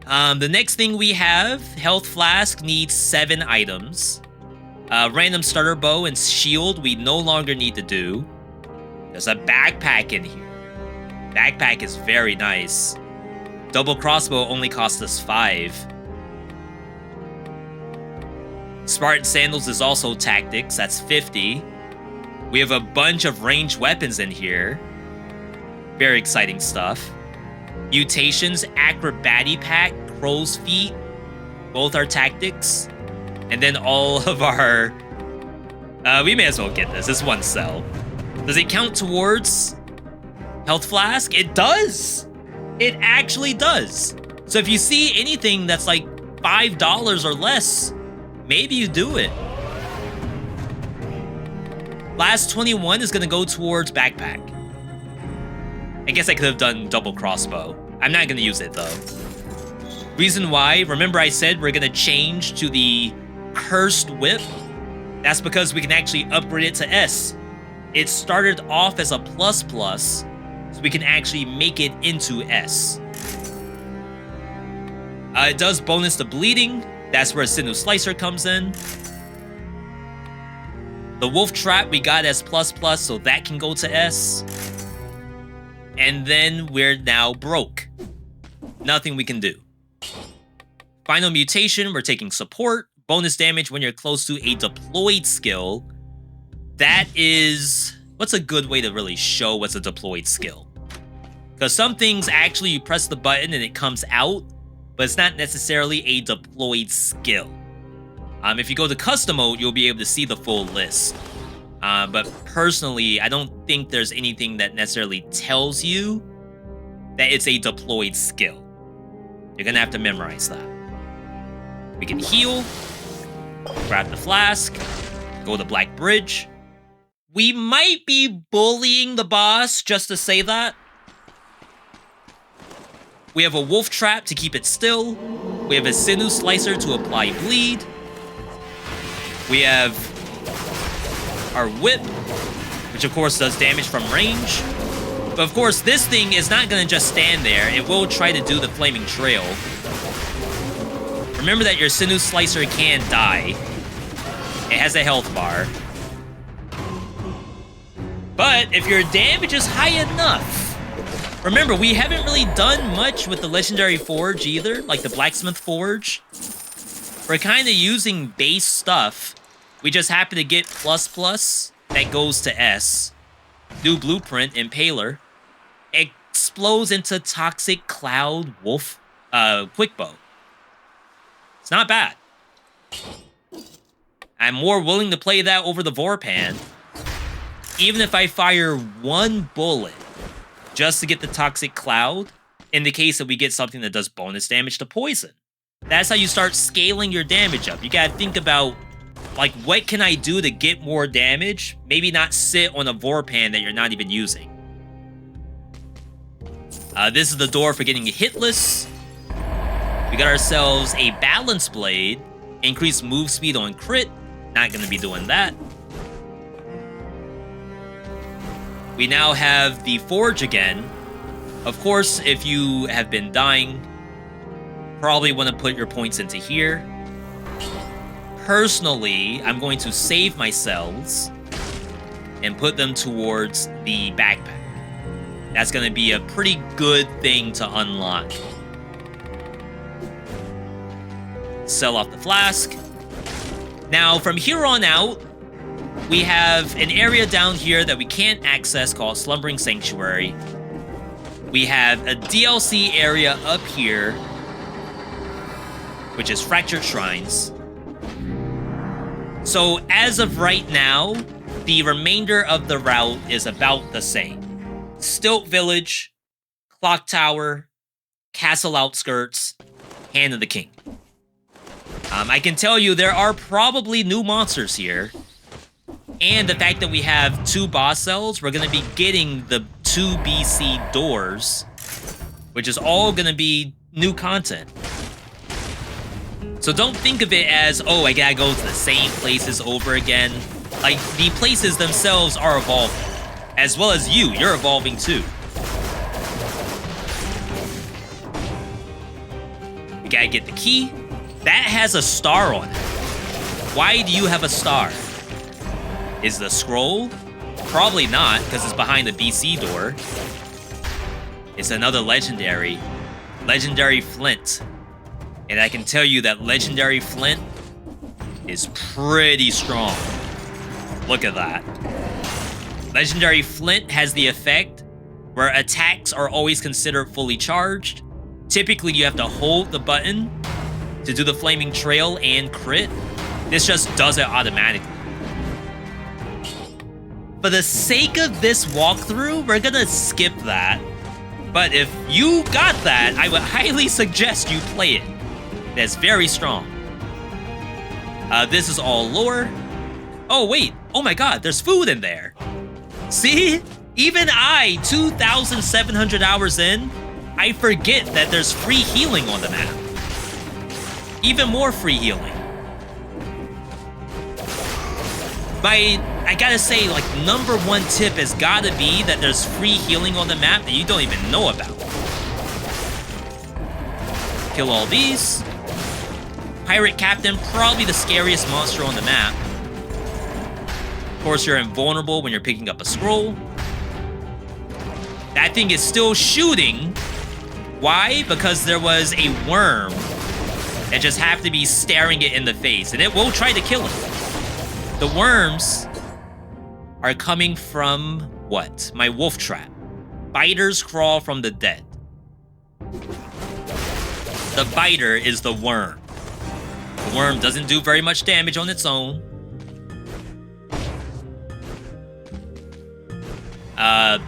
The next thing we have, health flask needs 7 items. Random starter bow and shield we no longer need to do. There's a backpack in here. Backpack is very nice. Double crossbow only cost us 5. Spartan sandals is also tactics, that's 50. We have a bunch of ranged weapons in here. Very exciting stuff. Mutations, acrobatic pack, crow's feet, both are tactics. And then all of our... we may as well get this. This one cell. Does it count towards health flask? It does! It actually does. So if you see anything that's like $5 or less, maybe you do it. Last 21 is going to go towards backpack. I guess I could have done double crossbow. I'm not going to use it though. Reason why, remember I said we're going to change to the cursed whip? That's because we can actually upgrade it to S. It started off as a ++, so we can actually make it into S. It does bonus the bleeding. That's where a sinew slicer comes in. The wolf trap we got as ++, so that can go to S. And then we're now broke. Nothing we can do. Final mutation, we're taking support. Bonus damage when you're close to a deployed skill. That is... what's a good way to really show what's a deployed skill? Because some things actually you press the button and it comes out, but it's not necessarily a deployed skill. If you go to custom mode, you'll be able to see the full list. But personally, I don't think there's anything that necessarily tells you that it's a deployed skill. You're gonna have to memorize that. We can heal, grab the flask, go to Black Bridge. We might be bullying the boss just to say that. We have a wolf trap to keep it still. We have a sinew slicer to apply bleed. We have our whip, which of course does damage from range. But of course, this thing is not going to just stand there. It will try to do the flaming trail. Remember that your sinew slicer can die. It has a health bar. But if your damage is high enough... remember, we haven't really done much with the legendary forge either, like the blacksmith forge. We're kind of using base stuff. We just happen to get ++ that goes to S. New blueprint, Impaler. Explodes into Toxic Cloud Wolf Quickbow. It's not bad. I'm more willing to play that over the Vorpan. Even if I fire 1 bullet just to get the Toxic Cloud, in the case that we get something that does bonus damage to poison. That's how you start scaling your damage up. You gotta think about, like, what can I do to get more damage? Maybe not sit on a Vorpan that you're not even using. This is the door for getting hitless. We got ourselves a balance blade. Increased move speed on crit. Not gonna be doing that. We now have the forge again. Of course, if you have been dying, probably want to put your points into here. Personally, I'm going to save my cells and put them towards the backpack. That's going to be a pretty good thing to unlock. Sell off the flask. Now, from here on out, we have an area down here that we can't access called Slumbering Sanctuary. We have a DLC area up here, which is Fractured Shrines. So as of right now, the remainder of the route is about the same. Stilt Village, Clock Tower, Castle Outskirts, Hand of the King. I can tell you there are probably new monsters here. And the fact that we have 2 boss cells, we're going to be getting the 2 BC doors, which is all going to be new content. So don't think of it as, oh, I gotta go to the same places over again. Like, the places themselves are evolving. As well as you're evolving too. You gotta get the key. That has a star on it. Why do you have a star? Is the scroll? Probably not, because it's behind the BC door. It's another legendary. Legendary Flint. And I can tell you that Legendary Flint is pretty strong. Look at that. Legendary Flint has the effect where attacks are always considered fully charged. Typically, you have to hold the button to do the Flaming Trail and crit. This just does it automatically. For the sake of this walkthrough, we're gonna skip that. But if you got that, I would highly suggest you play it. That's very strong. This is all lore. Oh, wait. Oh my god, there's food in there. See? Even I, 2,700 hours in, I forget that there's free healing on the map. Even more free healing. I gotta say, like, #1 tip has gotta be that there's free healing on the map that you don't even know about. Kill all these. Pirate Captain, probably the scariest monster on the map. Of course, you're invulnerable when you're picking up a scroll. That thing is still shooting. Why? Because there was a worm that just happened to be staring it in the face, and it will try to kill it. The worms are coming from what? My wolf trap. Biters crawl from the dead. The biter is the worm. The worm doesn't do very much damage on its own.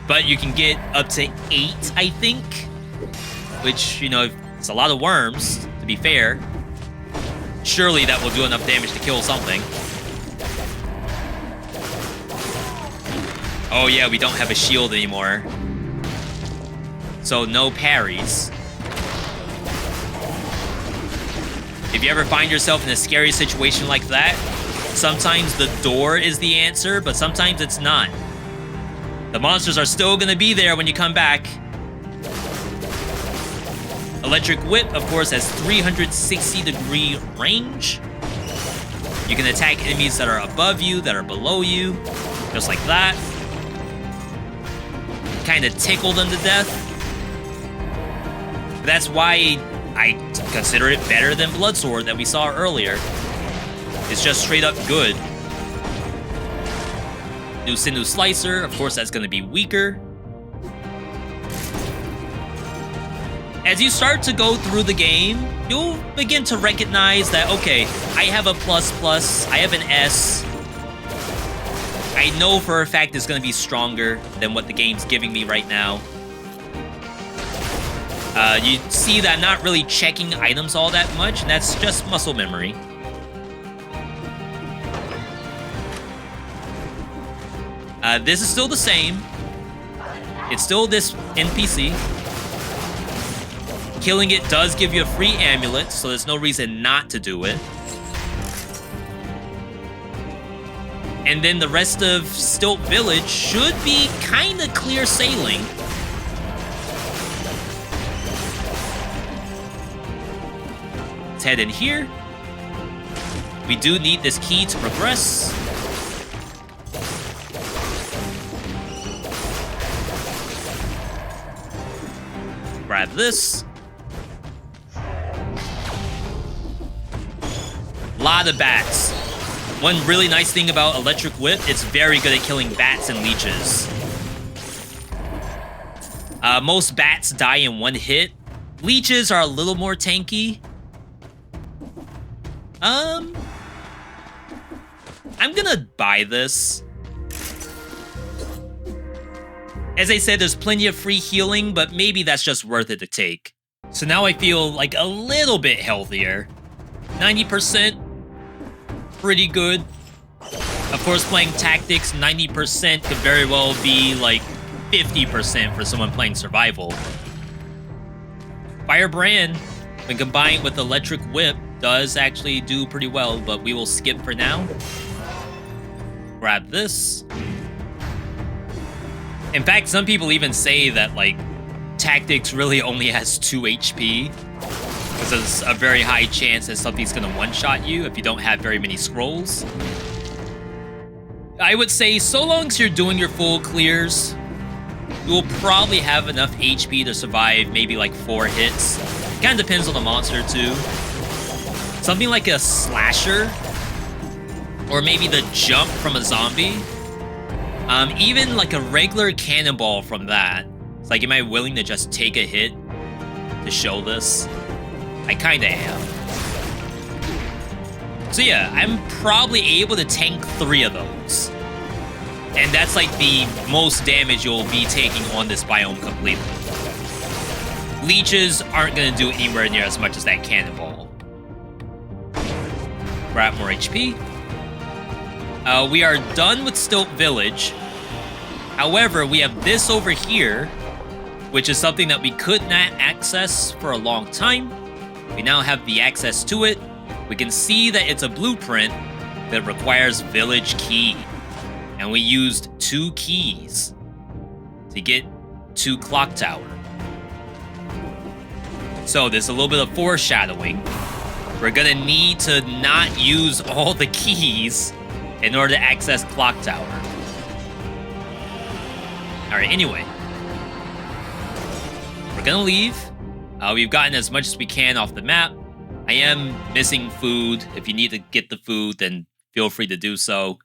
But you can get up to 8, I think. Which, you know, it's a lot of worms, to be fair. Surely that will do enough damage to kill something. Oh yeah, we don't have a shield anymore. So no parries. If you ever find yourself in a scary situation like that, sometimes the door is the answer, but sometimes it's not. The monsters are still gonna be there when you come back. Electric Whip, of course, has 360-degree range. You can attack enemies that are above you, that are below you, just like that. Kind of tickle them to death. That's why I consider it better than Bloodsword that we saw earlier. It's just straight up good. New Sinew Slicer, of course that's going to be weaker. As you start to go through the game, you'll begin to recognize that, okay, I have a plus, I have an S. I know for a fact it's going to be stronger than what the game's giving me right now. You see that I'm not really checking items all that much, and that's just muscle memory. This is still the same. It's still this NPC. Killing it does give you a free amulet, so there's no reason not to do it. And then the rest of Stilt Village should be kind of clear sailing. Let's head in here. We do need this key to progress. Grab this. Lot of bats. One really nice thing about Electric Whip, it's very good at killing bats and leeches. Most bats die in one hit. Leeches are a little more tanky. I'm gonna buy this. As I said, there's plenty of free healing, but maybe that's just worth it to take. So now I feel like a little bit healthier. 90%. Pretty good. Of course, playing tactics, 90% could very well be like 50% for someone playing survival. Firebrand, when combined with Electric Whip, does actually do pretty well, but we will skip for now. Grab this. In fact, some people even say that, like, Tactics really only has 2 HP. Because there's a very high chance that something's going to one-shot you if you don't have very many scrolls. I would say, so long as you're doing your full clears, you will probably have enough HP to survive maybe like 4 hits. Kind of depends on the monster, too. Something like a slasher, or maybe the jump from a zombie. Even like a regular cannonball from that. It's like, am I willing to just take a hit to show this? I kinda am. So yeah, I'm probably able to tank 3 of those. And that's like the most damage you'll be taking on this biome completely. Leeches aren't gonna do anywhere near as much as that cannonball. Grab more HP. We are done with Stilt Village. However, we have this over here, which is something that we could not access for a long time. We now have the access to it. We can see that it's a blueprint that requires village key. And we used 2 keys to get to Clock Tower. So there's a little bit of foreshadowing. We're gonna need to not use all the keys in order to access Clock Tower. Alright, anyway. We're gonna leave. We've gotten as much as we can off the map. I am missing food. If you need to get the food, then feel free to do so.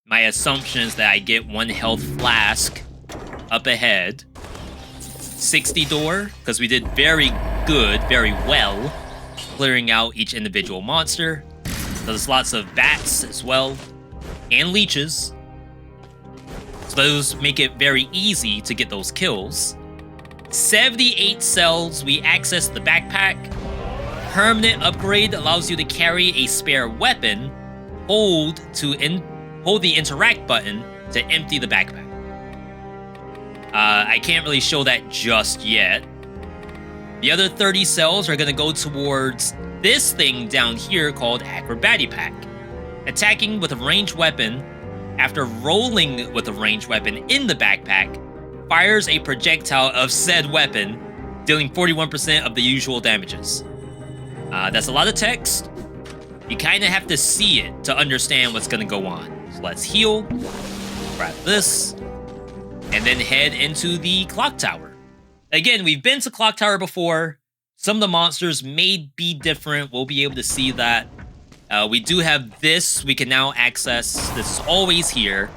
My assumption is that I get 1 health flask up ahead. 60 door, because we did very good, very well, clearing out each individual monster. There's lots of bats as well, and leeches. So those make it very easy to get those kills. 78 cells, we access the backpack. Permanent upgrade allows you to carry a spare weapon. Hold the interact button to empty the backpack. I can't really show that just yet. The other 30 cells are going to go towards this thing down here called Acrobatic Pack. Attacking with a ranged weapon after rolling with a ranged weapon in the backpack fires a projectile of said weapon, dealing 41% of the usual damages. That's a lot of text. You kind of have to see it to understand what's going to go on. So let's heal, grab this, and then head into the Clock Tower. Again, we've been to Clock Tower before. Some of the monsters may be different. We'll be able to see that. We do have this we can now access. This is always here.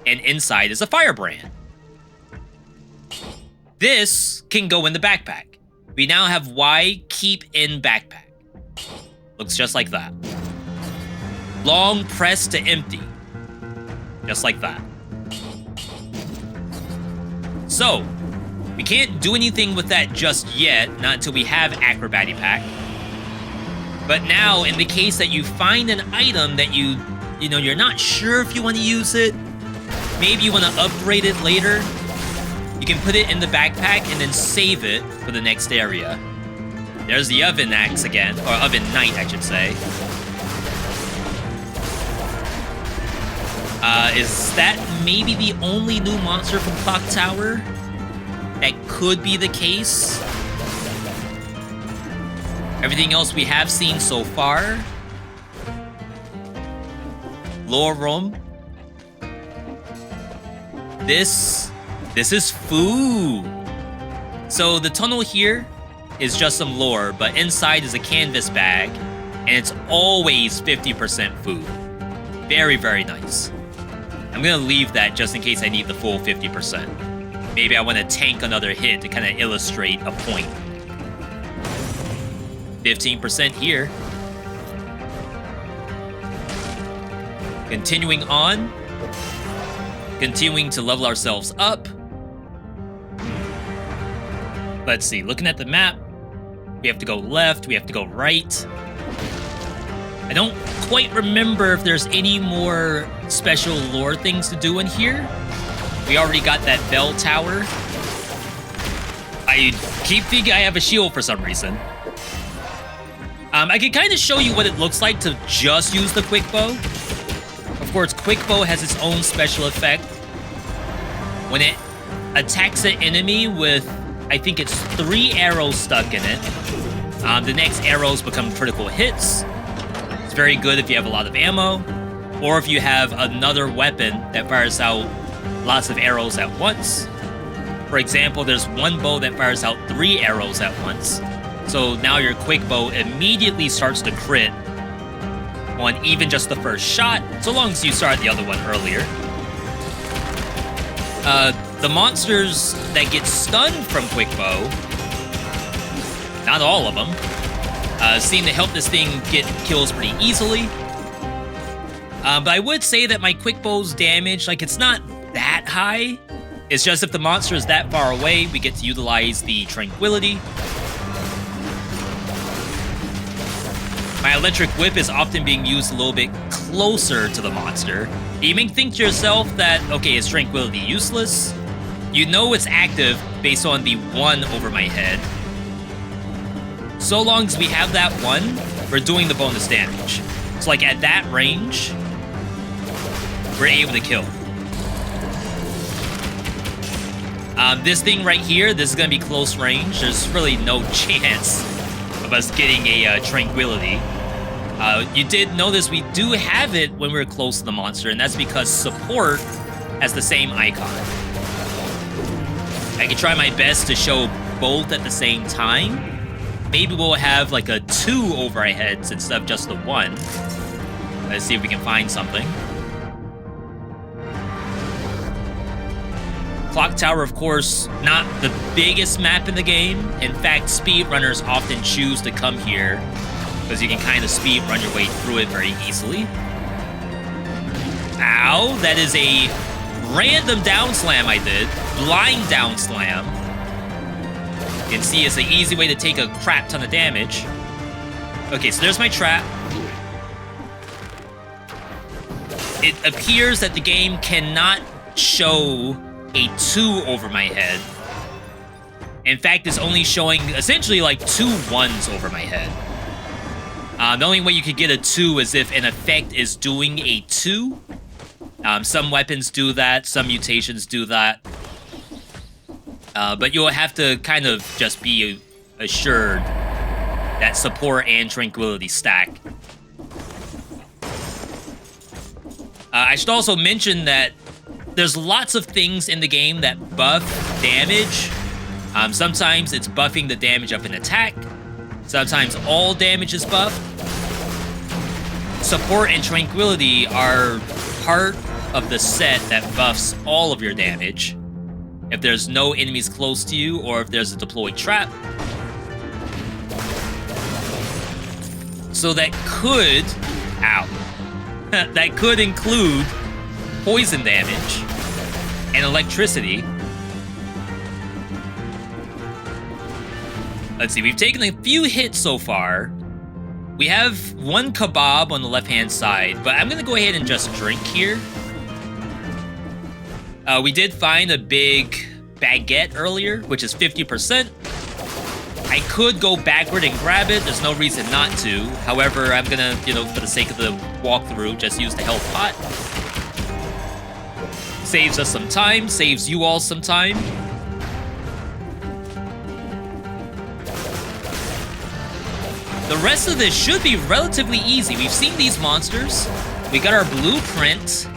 And inside is a firebrand. This can go in the backpack. We now have Y keep in backpack. Looks just like that. Long press to empty. Just like that. So, we can't do anything with that just yet, not until we have Acrobatic Pack. But now, in the case that you find an item that you're not sure if you want to use it, maybe you want to upgrade it later, you can put it in the backpack and then save it for the next area. There's the Oven Axe again, or Oven Knight, I should say. Is that maybe the only new monster from Clock Tower? That could be the case. Everything else we have seen so far. Lore room. This is food. So the tunnel here is just some lore, but inside is a canvas bag, and it's always 50% food. Very, very nice. I'm gonna leave that just in case I need the full 50%. Maybe I want to tank another hit to kind of illustrate a point. 15% here. Continuing on. Continuing to level ourselves up. Let's see, looking at the map, we have to go left, we have to go right. I don't quite remember if there's any more special lore things to do in here. We already got that bell tower. I keep thinking I have a shield for some reason. I can kind of show you what it looks like to just use the quick bow. Of course, quick bow has its own special effect. When it attacks an enemy with, I think it's 3 arrows stuck in it, the next arrows become critical hits. It's very good if you have a lot of ammo, or if you have another weapon that fires out lots of arrows at once. For example, there's one bow that fires out 3 arrows at once. So now your quick bow immediately starts to crit on even just the first shot, so long as you started the other one earlier. The monsters that get stunned from quick bow, not all of them, seem to help this thing get kills pretty easily. But I would say that my quick bow's damage, like, it's not that high. It's just if the monster is that far away, we get to utilize the tranquility. My electric whip is often being used a little bit closer to the monster. You may think to yourself that, okay, is tranquility useless? You know it's active based on the 1 over my head. So long as we have that 1, we're doing the bonus damage. So like at that range, we're able to kill. This thing right here, this is going to be close range. There's really no chance of us getting a tranquility. You did notice we do have it when we're close to the monster, and that's because support has the same icon. I can try my best to show both at the same time. Maybe we'll have like a 2 over our heads instead of just the 1. Let's see if we can find something. Clock Tower, of course, not the biggest map in the game. In fact, speedrunners often choose to come here because you can kind of speed run your way through it very easily. Ow, that is a random down slam I did. Blind down slam. You can see it's an easy way to take a crap ton of damage. Okay, so there's my trap. It appears that the game cannot show a 2 over my head. In fact, it's only showing essentially like 2 1s over my head. The only way you could get a 2 is if an effect is doing a 2. Some weapons do that, some mutations do that. But you'll have to kind of just be assured that support and tranquility stack. I should also mention that there's lots of things in the game that buff damage. Sometimes it's buffing the damage of an attack. Sometimes all damage is buffed. Support and tranquility are part of the set that buffs all of your damage. If there's no enemies close to you, or if there's a deployed trap. So that could... Ow. That could include poison damage and electricity. Let's see, we've taken a few hits so far. We have 1 kebab on the left-hand side, but I'm gonna go ahead and just drink here. We did find a big baguette earlier, which is 50%. I could go backward and grab it. There's no reason not to. However, I'm gonna, for the sake of the walkthrough, just use the health pot. Saves us some time, saves you all some time. The rest of this should be relatively easy. We've seen these monsters. We got our blueprint.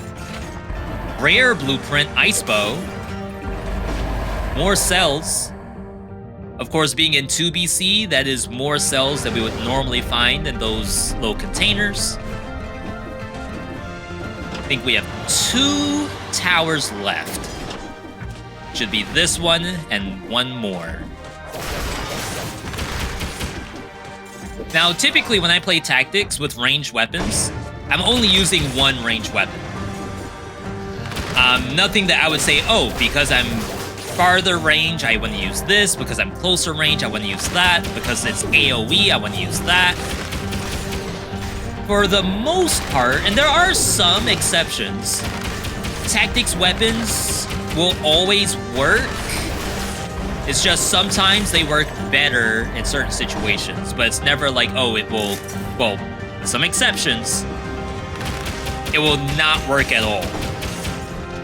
Rare blueprint, ice bow. More cells. Of course, being in 2BC, that is more cells than we would normally find in those little containers. I think we have 2 towers left. Should be this one and 1 more. Now, typically when I play tactics with ranged weapons, I'm only using 1 ranged weapon. Nothing that I would say, oh, because I'm farther range, I want to use this. Because I'm closer range, I want to use that. Because it's AoE, I want to use that. For the most part, and there are some exceptions, tactics weapons will always work. It's just sometimes they work better in certain situations, but it's never like, oh, it will, well, some exceptions. it will not work at all.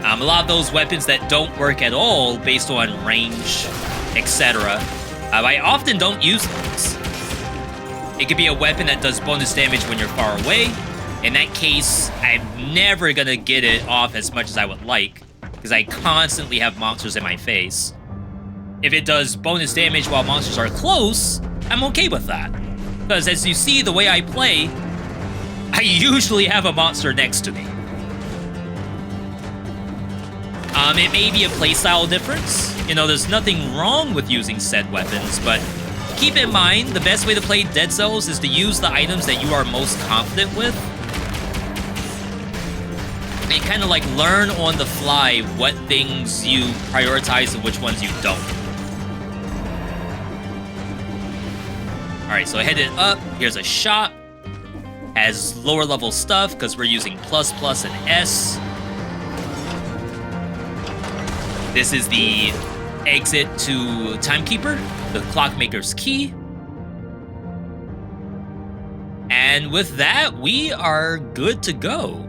A lot of those weapons that don't work at all based on range, etc. I often don't use those. It could be a weapon that does bonus damage when you're far away. In that case, I'm never gonna get it off as much as I would like, because I constantly have monsters in my face. If it does bonus damage while monsters are close, I'm okay with that. Because as you see, the way I play, I usually have a monster next to me. It may be a playstyle difference. You know, there's nothing wrong with using said weapons, but keep in mind, the best way to play Dead Cells is to use the items that you are most confident with. And kind of like learn on the fly what things you prioritize and which ones you don't. Alright, so headed up, here's a shop. Has lower level stuff because we're using plus and S. This is the exit to Timekeeper, the Clockmaker's Key. And with that, we are good to go.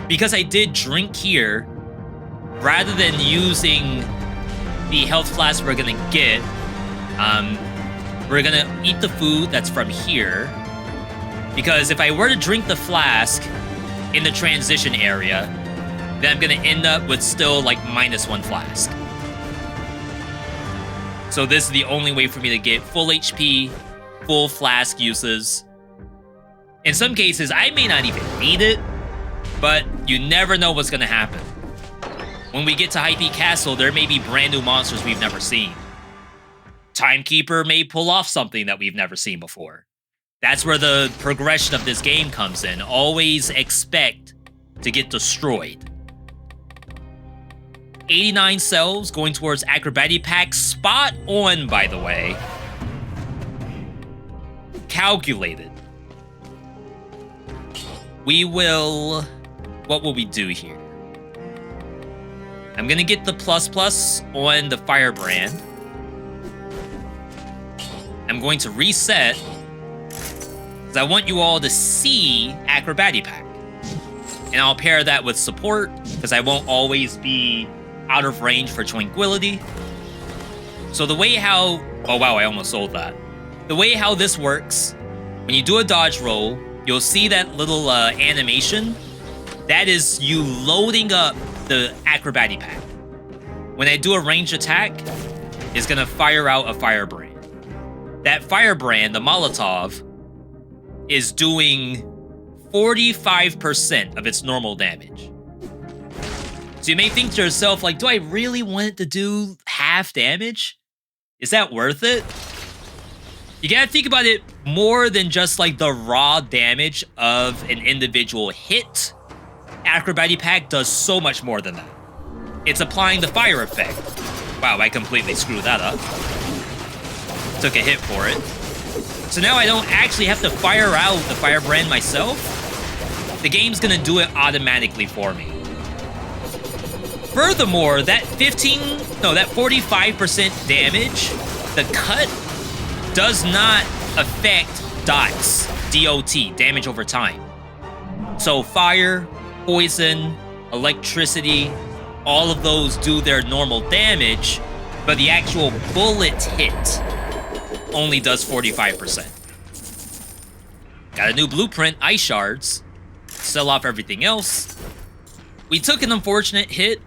Because I did drink here, rather than using the health flask we're gonna get, we're gonna eat the food that's from here. Because if I were to drink the flask in the transition area, then I'm gonna end up with still like -1 flask. So this is the only way for me to get full HP, full flask uses. In some cases, I may not even need it, but you never know what's gonna happen. When we get to High Peak Castle, there may be brand new monsters we've never seen. Timekeeper may pull off something that we've never seen before. That's where the progression of this game comes in. Always expect to get destroyed. 89 cells going towards Acrobatic Pack. Spot on, by the way. Calculated. We will... What will we do here? I'm gonna get the plus on the Firebrand. I'm going to reset, because I want you all to see Acrobatic Pack. And I'll pair that with support, because I won't always be out of range for Tranquility. So the way how... Oh wow, I almost sold that. The way how this works, when you do a dodge roll, you'll see that little animation. That is you loading up the Acrobatic Pack. When I do a ranged attack, it's gonna fire out a Firebrand. That Firebrand, the Molotov, is doing 45% of its normal damage. So you may think to yourself, like, do I really want it to do half damage? Is that worth it? You gotta think about it more than just like the raw damage of an individual hit. Acrobatic Pack does so much more than that. It's applying the fire effect. Wow, I completely screwed that up. Took a hit for it. So now I don't actually have to fire out the Firebrand myself. The game's gonna do it automatically for me. Furthermore, that 45% damage, the cut, does not affect dots, DOT, damage over time. So fire, poison, electricity, all of those do their normal damage, but the actual bullet hit only does 45%. Got a new blueprint, ice shards. Sell off everything else. We took an unfortunate hit.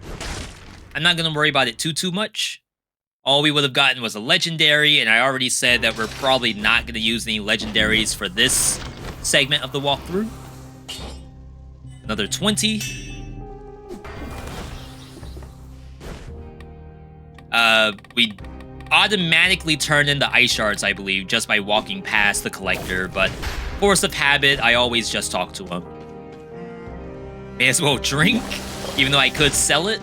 I'm not gonna worry about it too much. All we would have gotten was a legendary, and I already said that we're probably not gonna use any legendaries for this segment of the walkthrough. Another 20. We automatically turn into ice shards, I believe, just by walking past the collector, but force of habit, I always just talk to him. May as well drink, even though I could sell it.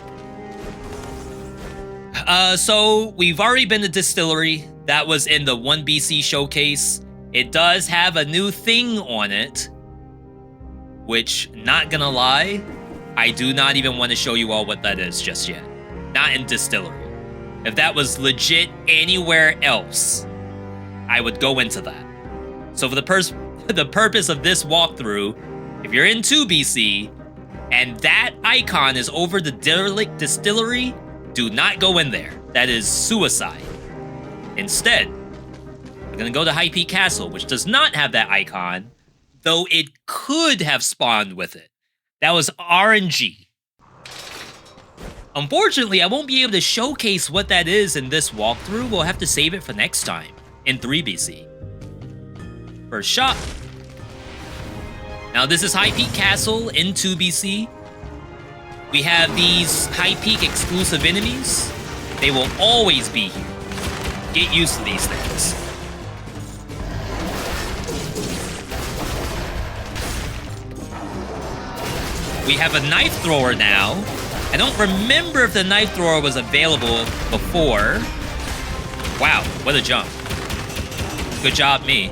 So we've already been to Distillery. That was in the 1BC showcase. It does have a new thing on it, which, not gonna lie, I do not even want to show you all what that is just yet. Not in Distillery. If that was legit anywhere else, I would go into that. So for the the purpose of this walkthrough, if you're in 2 BC and that icon is over the derelict distillery, do not go in there. That is suicide. Instead, we're gonna go to High Peak Castle, which does not have that icon, though it could have spawned with it. That was RNG. Unfortunately, I won't be able to showcase what that is in this walkthrough. We'll have to save it for next time in 3 BC. First shop. Now this is High Peak Castle in 2 BC. We have these High Peak exclusive enemies. They will always be here. Get used to these things. We have a knife thrower now. I don't remember if the knife thrower was available before. Wow, what a jump. Good job, me.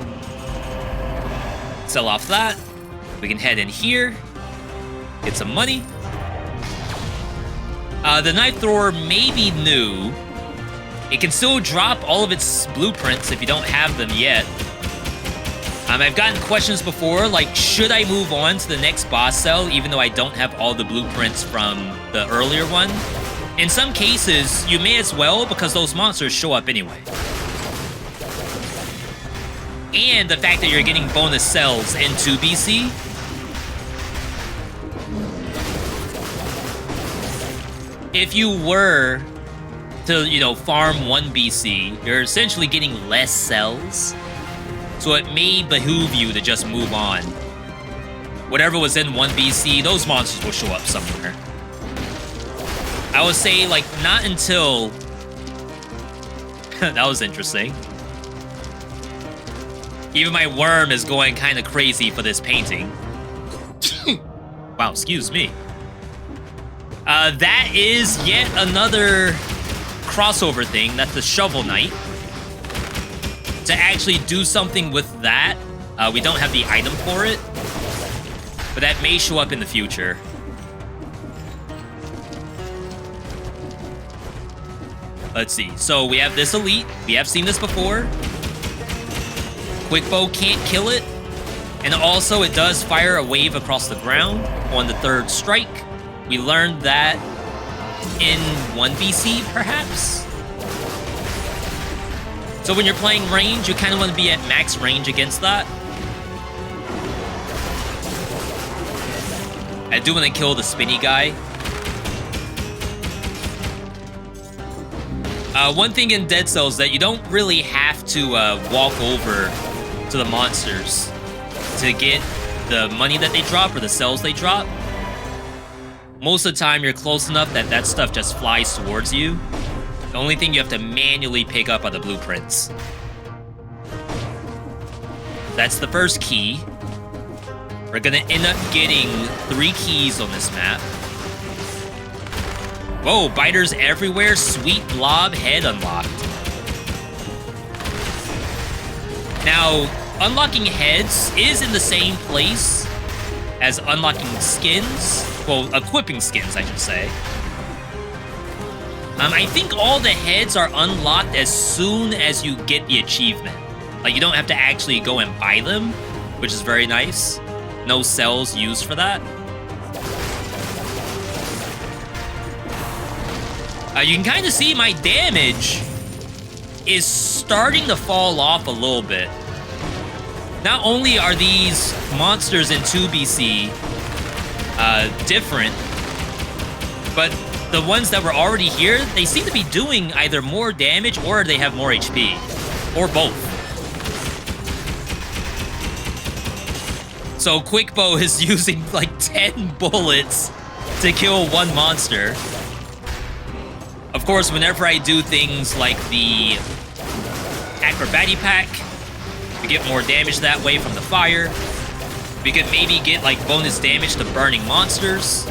Sell off that. We can head in here. Get some money. The knife thrower may be new. It can still drop all of its blueprints if you don't have them yet. I've gotten questions before, like, should I move on to the next boss cell even though I don't have all the blueprints from the earlier one? In some cases, you may as well, because those monsters show up anyway. And the fact that you're getting bonus cells in 2 BC. If you were to, farm 1 BC, you're essentially getting less cells. So it may behoove you to just move on. Whatever was in 1 BC, those monsters will show up somewhere. I would say, like, not until... That was interesting. Even my worm is going kind of crazy for this painting. Wow, excuse me. That is yet another crossover thing. That's the Shovel Knight. To actually do something with that, we don't have the item for it, but that may show up in the future. Let's see. So we have this elite. We have seen this before. Quick bow can't kill it. And also it does fire a wave across the ground on the 3rd strike. We learned that in 1 BC, perhaps? So when you're playing range, you kind of want to be at max range against that. I do want to kill the spinny guy. One thing in Dead Cells that you don't really have to walk over to the monsters to get the money that they drop or the cells they drop. Most of the time, you're close enough that that stuff just flies towards you. The only thing you have to manually pick up are the blueprints. That's the first key. We're gonna end up getting 3 keys on this map. Whoa, biters everywhere. Sweet blob head unlocked. Now, unlocking heads is in the same place as unlocking skins. Well, equipping skins, I should say. I think all the heads are unlocked as soon as you get the achievement. Like, you don't have to actually go and buy them, which is very nice. No cells used for that. You can kind of see my damage is starting to fall off a little bit. Not only are these monsters in 2 BC different, but the ones that were already here, they seem to be doing either more damage or they have more HP. Or both. So Quick Bow is using like 10 bullets to kill 1 monster. Of course, whenever I do things like the Acrobatic Pack, we get more damage that way from the fire. We could maybe get like bonus damage to burning monsters.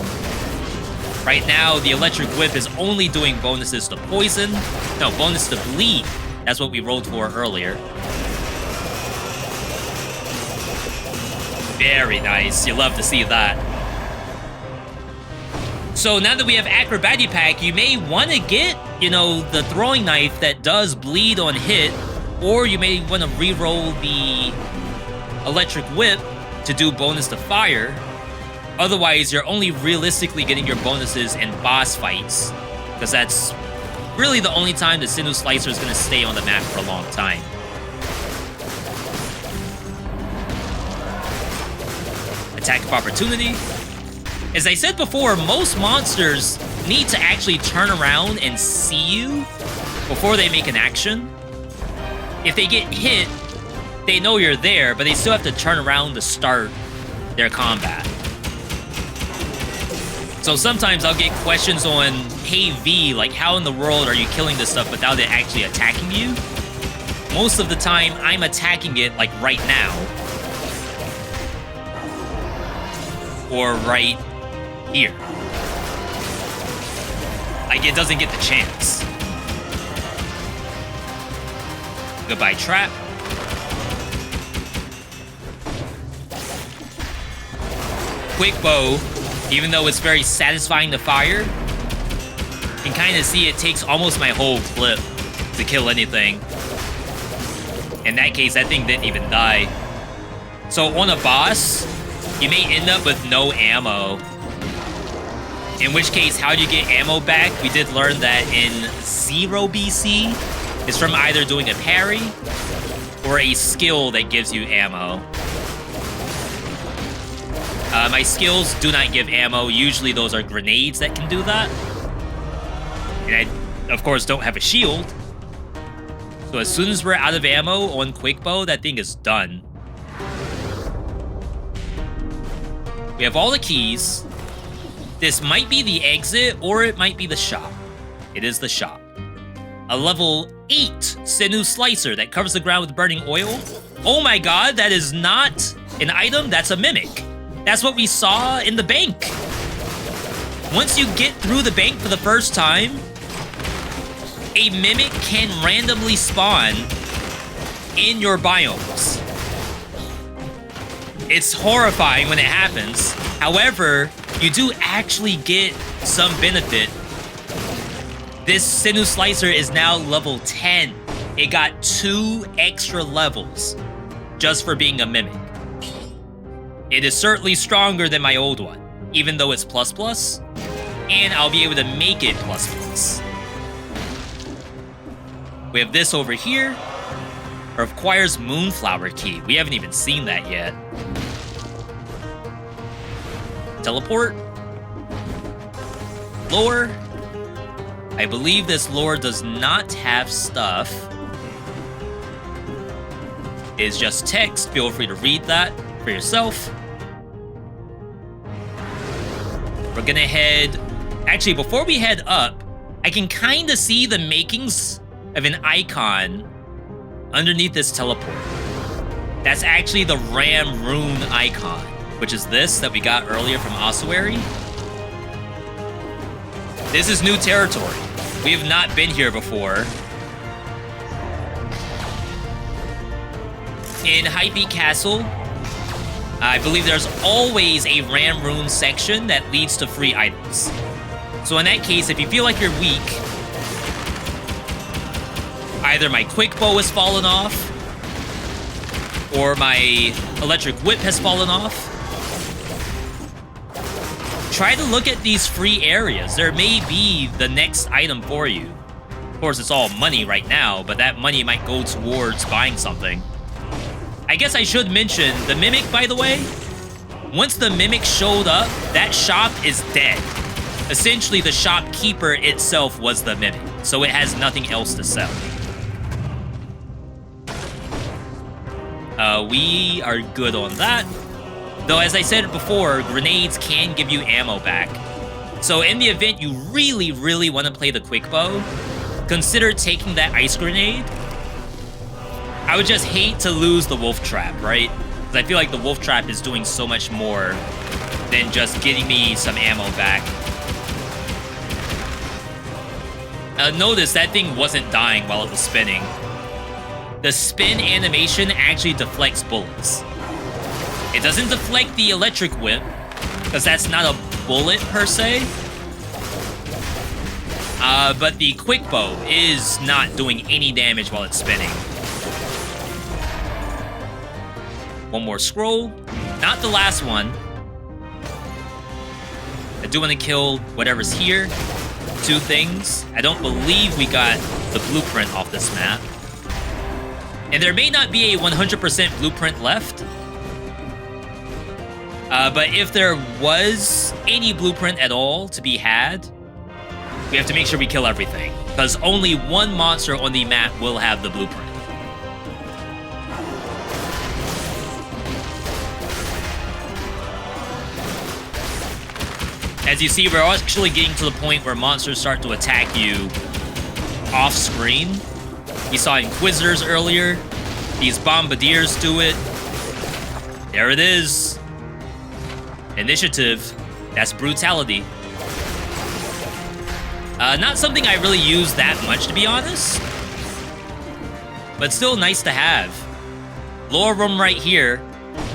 Right now, the Electric Whip is only doing bonuses to poison. No, bonus to bleed. That's what we rolled for earlier. Very nice. You love to see that. So now that we have Acrobatic Pack, you may want to get, the throwing knife that does bleed on hit, or you may want to re-roll the electric whip to do bonus to fire. Otherwise, you're only realistically getting your bonuses in boss fights, because that's really the only time the Sinew Slicer is going to stay on the map for a long time. Attack of opportunity. As I said before, most monsters need to actually turn around and see you before they make an action. If they get hit, they know you're there, but they still have to turn around to start their combat. So sometimes I'll get questions on, hey V, like how in the world are you killing this stuff without it actually attacking you? Most of the time, I'm attacking it like right now. Or right here. Like it doesn't get the chance. Goodbye trap. Quick bow, even though it's very satisfying to fire, you can kind of see it takes almost my whole clip to kill anything. In that case, that thing didn't even die. So on a boss, you may end up with no ammo. In which case, how do you get ammo back? We did learn that in 0 BC, it's from either doing a parry or a skill that gives you ammo. My skills do not give ammo. Usually those are grenades that can do that. And I, of course, don't have a shield. So as soon as we're out of ammo on quick bow, that thing is done. We have all the keys. This might be the exit, or it might be the shop. It is the shop. A level 8 Sinew Slicer that covers the ground with burning oil. Oh my god, that is not an item, that's a mimic. That's what we saw in the bank. Once you get through the bank for the first time, a mimic can randomly spawn in your biomes. It's horrifying when it happens. However, you do actually get some benefit. This Sinew Slicer is now level 10. It got 2 extra levels just for being a mimic. It is certainly stronger than my old one, even though it's ++, and I'll be able to make it ++. We have this over here. Requires Moonflower Key. We haven't even seen that yet. Teleport. Lore. I believe this lore does not have stuff. It's just text. Feel free to read that for yourself. We're gonna head... Actually, before we head up, I can kind of see the makings of an icon underneath this teleport. That's actually the Ram Rune icon, which is this that we got earlier from Ossuary. This is new territory. We have not been here before. In Hype Castle, I believe there's always a Ram Rune section that leads to free items. So in that case, if you feel like you're weak, either my quick bow has fallen off, or my electric whip has fallen off, try to look at these free areas. There may be the next item for you. Of course, it's all money right now, but that money might go towards buying something. I guess I should mention, the Mimic, by the way, once the Mimic showed up, that shop is dead. Essentially, the shopkeeper itself was the Mimic, so it has nothing else to sell. We are good on that. Though, as I said before, grenades can give you ammo back. So in the event you really, really want to play the quick bow, consider taking that ice grenade. I would just hate to lose the wolf trap, right? Because I feel like the wolf trap is doing so much more than just getting me some ammo back. Notice that thing wasn't dying while it was spinning. The spin animation actually deflects bullets. It doesn't deflect the electric whip, because that's not a bullet per se. But the quick bow is not doing any damage while it's spinning. One more scroll. Not the last one. I do want to kill whatever's here. 2 things. I don't believe we got the blueprint off this map. And there may not be a 100% blueprint left. But if there was any blueprint at all to be had, we have to make sure we kill everything. Because only one monster on the map will have the blueprint. As you see, we're actually getting to the point where monsters start to attack you off screen. We saw Inquisitors earlier. These Bombardiers do it. There it is. Initiative. That's brutality. Not something I really use that much, to be honest. But still nice to have. Lore room right here.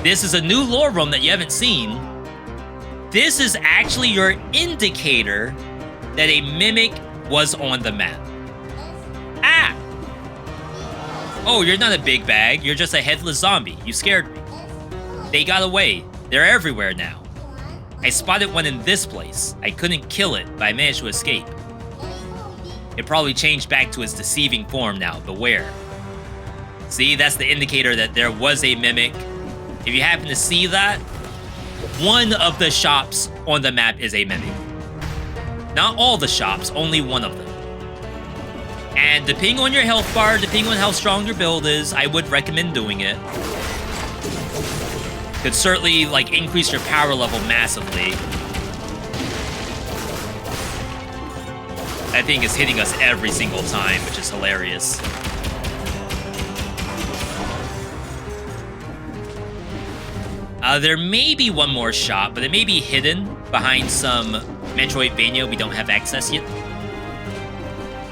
This is a new lore room that you haven't seen. This is actually your indicator that a mimic was on the map. Ah! Oh, you're not a big bag. You're just a headless zombie. You scared me. They got away. They're everywhere now. I spotted one in this place. I couldn't kill it, but I managed to escape. It probably changed back to its deceiving form now. Beware. See, that's the indicator that there was a mimic. If you happen to see that, one of the shops on the map is a mimic. Not all the shops, only one of them. And depending on your health bar, depending on how strong your build is, I would recommend doing it. Could certainly, like, increase your power level massively. That thing is hitting us every single time, which is hilarious. There may be one more shop, but it may be hidden behind some Metroidvania we don't have access yet.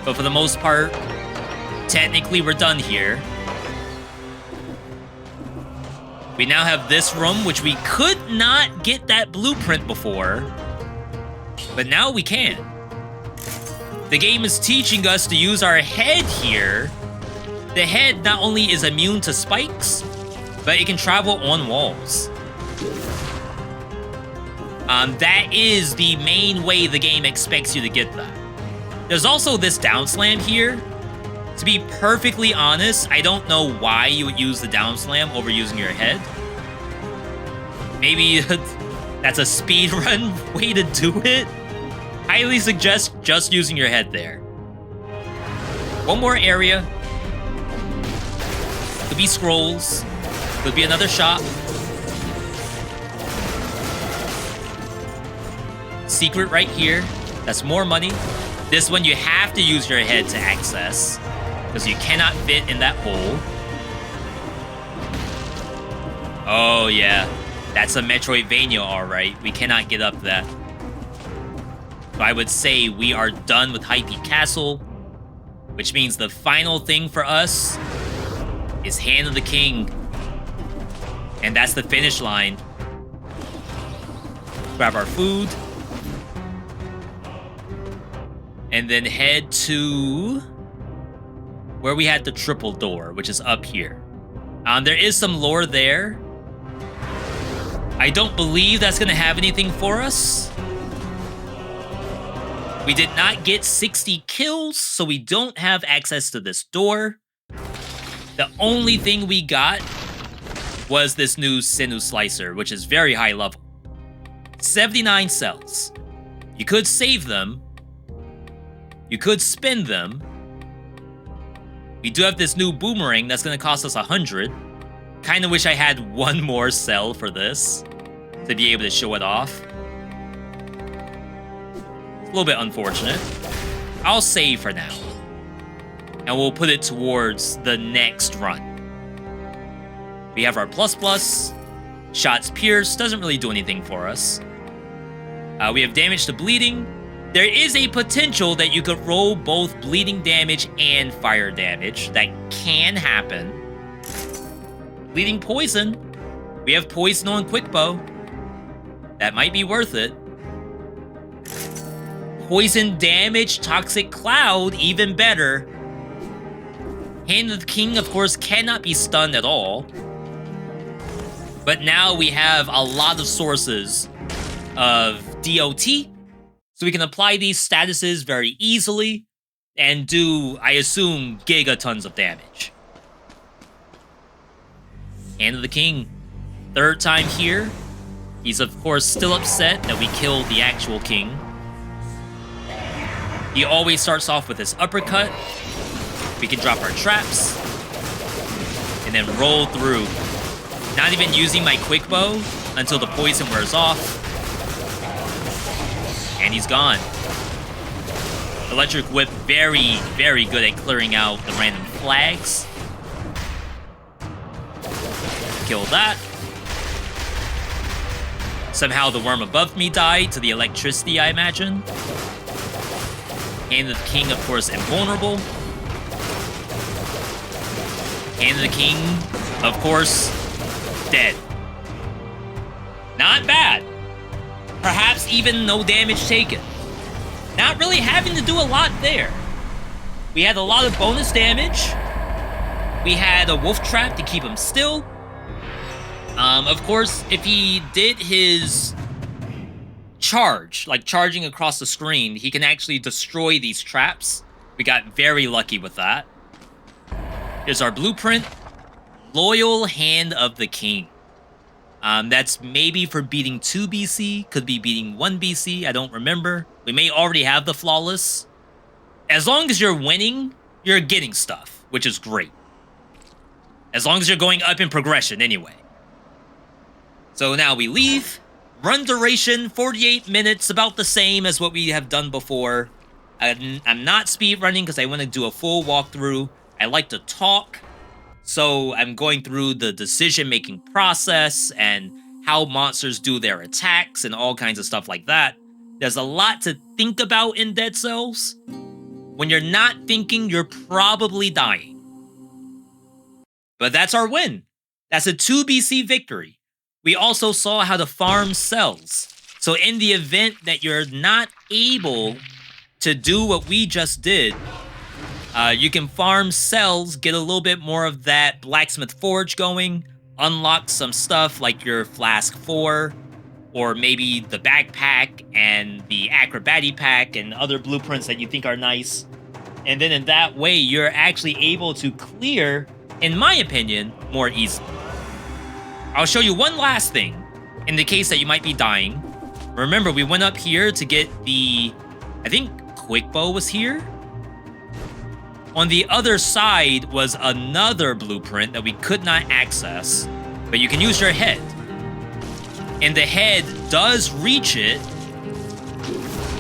But for the most part, technically we're done here. We now have this room, which we could not get that blueprint before, but now we can. The game is teaching us to use our head here. The head not only is immune to spikes, but it can travel on walls. That is the main way the game expects you to get that. There's also this down slam here. To be perfectly honest, I don't know why you would use the down slam over using your head. Maybe that's a speedrun way to do it. Highly suggest just using your head there. One more area. Could be scrolls. Could be another shop. Secret right here. That's more money. This one you have to use your head to access, because you cannot fit in that hole. Oh yeah, that's a Metroidvania, alright. We cannot get up that. So I would say we are done with High Peak Castle, which means the final thing for us is Hand of the King. And that's the finish line. Grab our food. And then head to where we had the triple door, which is up here. There is some lore there. I don't believe that's going to have anything for us. We did not get 60 kills, so we don't have access to this door. The only thing we got was this new Sinew Slicer, which is very high level. 79 cells. You could save them. You could spend them. We do have this new boomerang that's going to cost us 100. Kind of wish I had one more cell for this to be able to show it off. It's a little bit unfortunate. I'll save for now. And we'll put it towards the next run. We have our plus. Shots pierced. Doesn't really do anything for us. We have damage to bleeding. There is a potential that you could roll both bleeding damage and fire damage. That can happen. Bleeding poison. We have poison on quick bow. That might be worth it. Poison damage, toxic cloud, even better. Hand of the King, of course, cannot be stunned at all. But now we have a lot of sources of DOT, so we can apply these statuses very easily and do, I assume, gigatons of damage. Hand of the King. Third time here. He's, of course, still upset that we killed the actual king. He always starts off with his uppercut. We can drop our traps. And then roll through. Not even using my quick bow until the poison wears off. And he's gone. Electric Whip, very, very good at clearing out the random flags. Kill that. Somehow the worm above me died to the electricity, I imagine. Hand of the King, of course, invulnerable. Hand of the King, of course, dead. Not bad. Perhaps even no damage taken. Not really having to do a lot there. We had a lot of bonus damage. We had a wolf trap to keep him still. Of course, if he did his charge, like charging across the screen, he can actually destroy these traps. We got very lucky with that. Here's our blueprint. Loyal Hand of the King. That's maybe for beating 2 BC, could be beating 1 BC, I don't remember. We may already have the Flawless. As long as you're winning, you're getting stuff, which is great. As long as you're going up in progression anyway. So now we leave. Run duration, 48 minutes, about the same as what we have done before. I'm not speedrunning because I want to do a full walkthrough. I like to talk. So I'm going through the decision-making process and how monsters do their attacks and all kinds of stuff like that. There's a lot to think about in Dead Cells. When you're not thinking, you're probably dying. But that's our win. That's a 2 BC victory. We also saw how to farm cells. So in the event that you're not able to do what we just did, you can farm cells, get a little bit more of that blacksmith forge going, unlock some stuff like your flask 4, or maybe the backpack and the acrobatic pack and other blueprints that you think are nice. And then in that way, you're actually able to clear, in my opinion, more easily. I'll show you one last thing, in the case that you might be dying. Remember, we went up here to get the, I think quick bow was here? On the other side was another blueprint that we could not access, but you can use your head. And the head does reach it.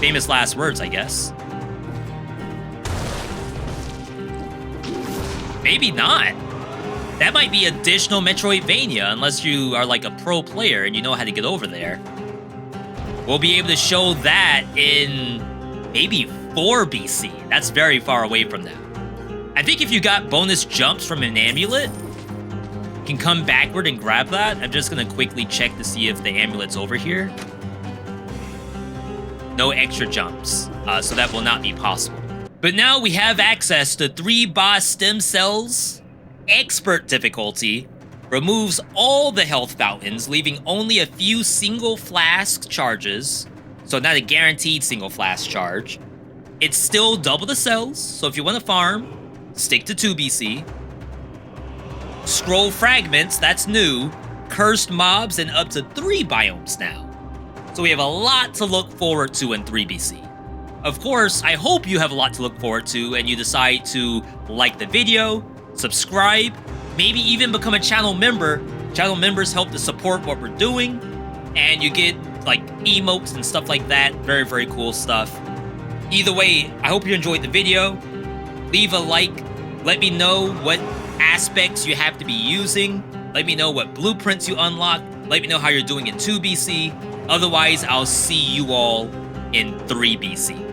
Famous last words, I guess. Maybe not. That might be additional Metroidvania, unless you are like a pro player and you know how to get over there. We'll be able to show that in maybe 4 BC. That's very far away from that. I think if you got bonus jumps from an amulet, you can come backward and grab that. I'm just going to quickly check to see if the amulet's over here. No extra jumps, so that will not be possible. But now we have access to 3 boss stem cells. Expert difficulty removes all the health fountains, leaving only a few single flask charges. So not a guaranteed single flask charge. It's still double the cells, so if you want to farm, stick to 2 BC. Scroll fragments, that's new. Cursed mobs and up to 3 biomes now. So we have a lot to look forward to in 3 BC. Of course, I hope you have a lot to look forward to and you decide to like the video, subscribe, maybe even become a channel member. Channel members help to support what we're doing, and you get like emotes and stuff like that. Very, very cool stuff. Either way, I hope you enjoyed the video. Leave a like. Let me know what aspects you have to be using. Let me know what blueprints you unlock. Let me know how you're doing in 2 BC. Otherwise, I'll see you all in 3 BC.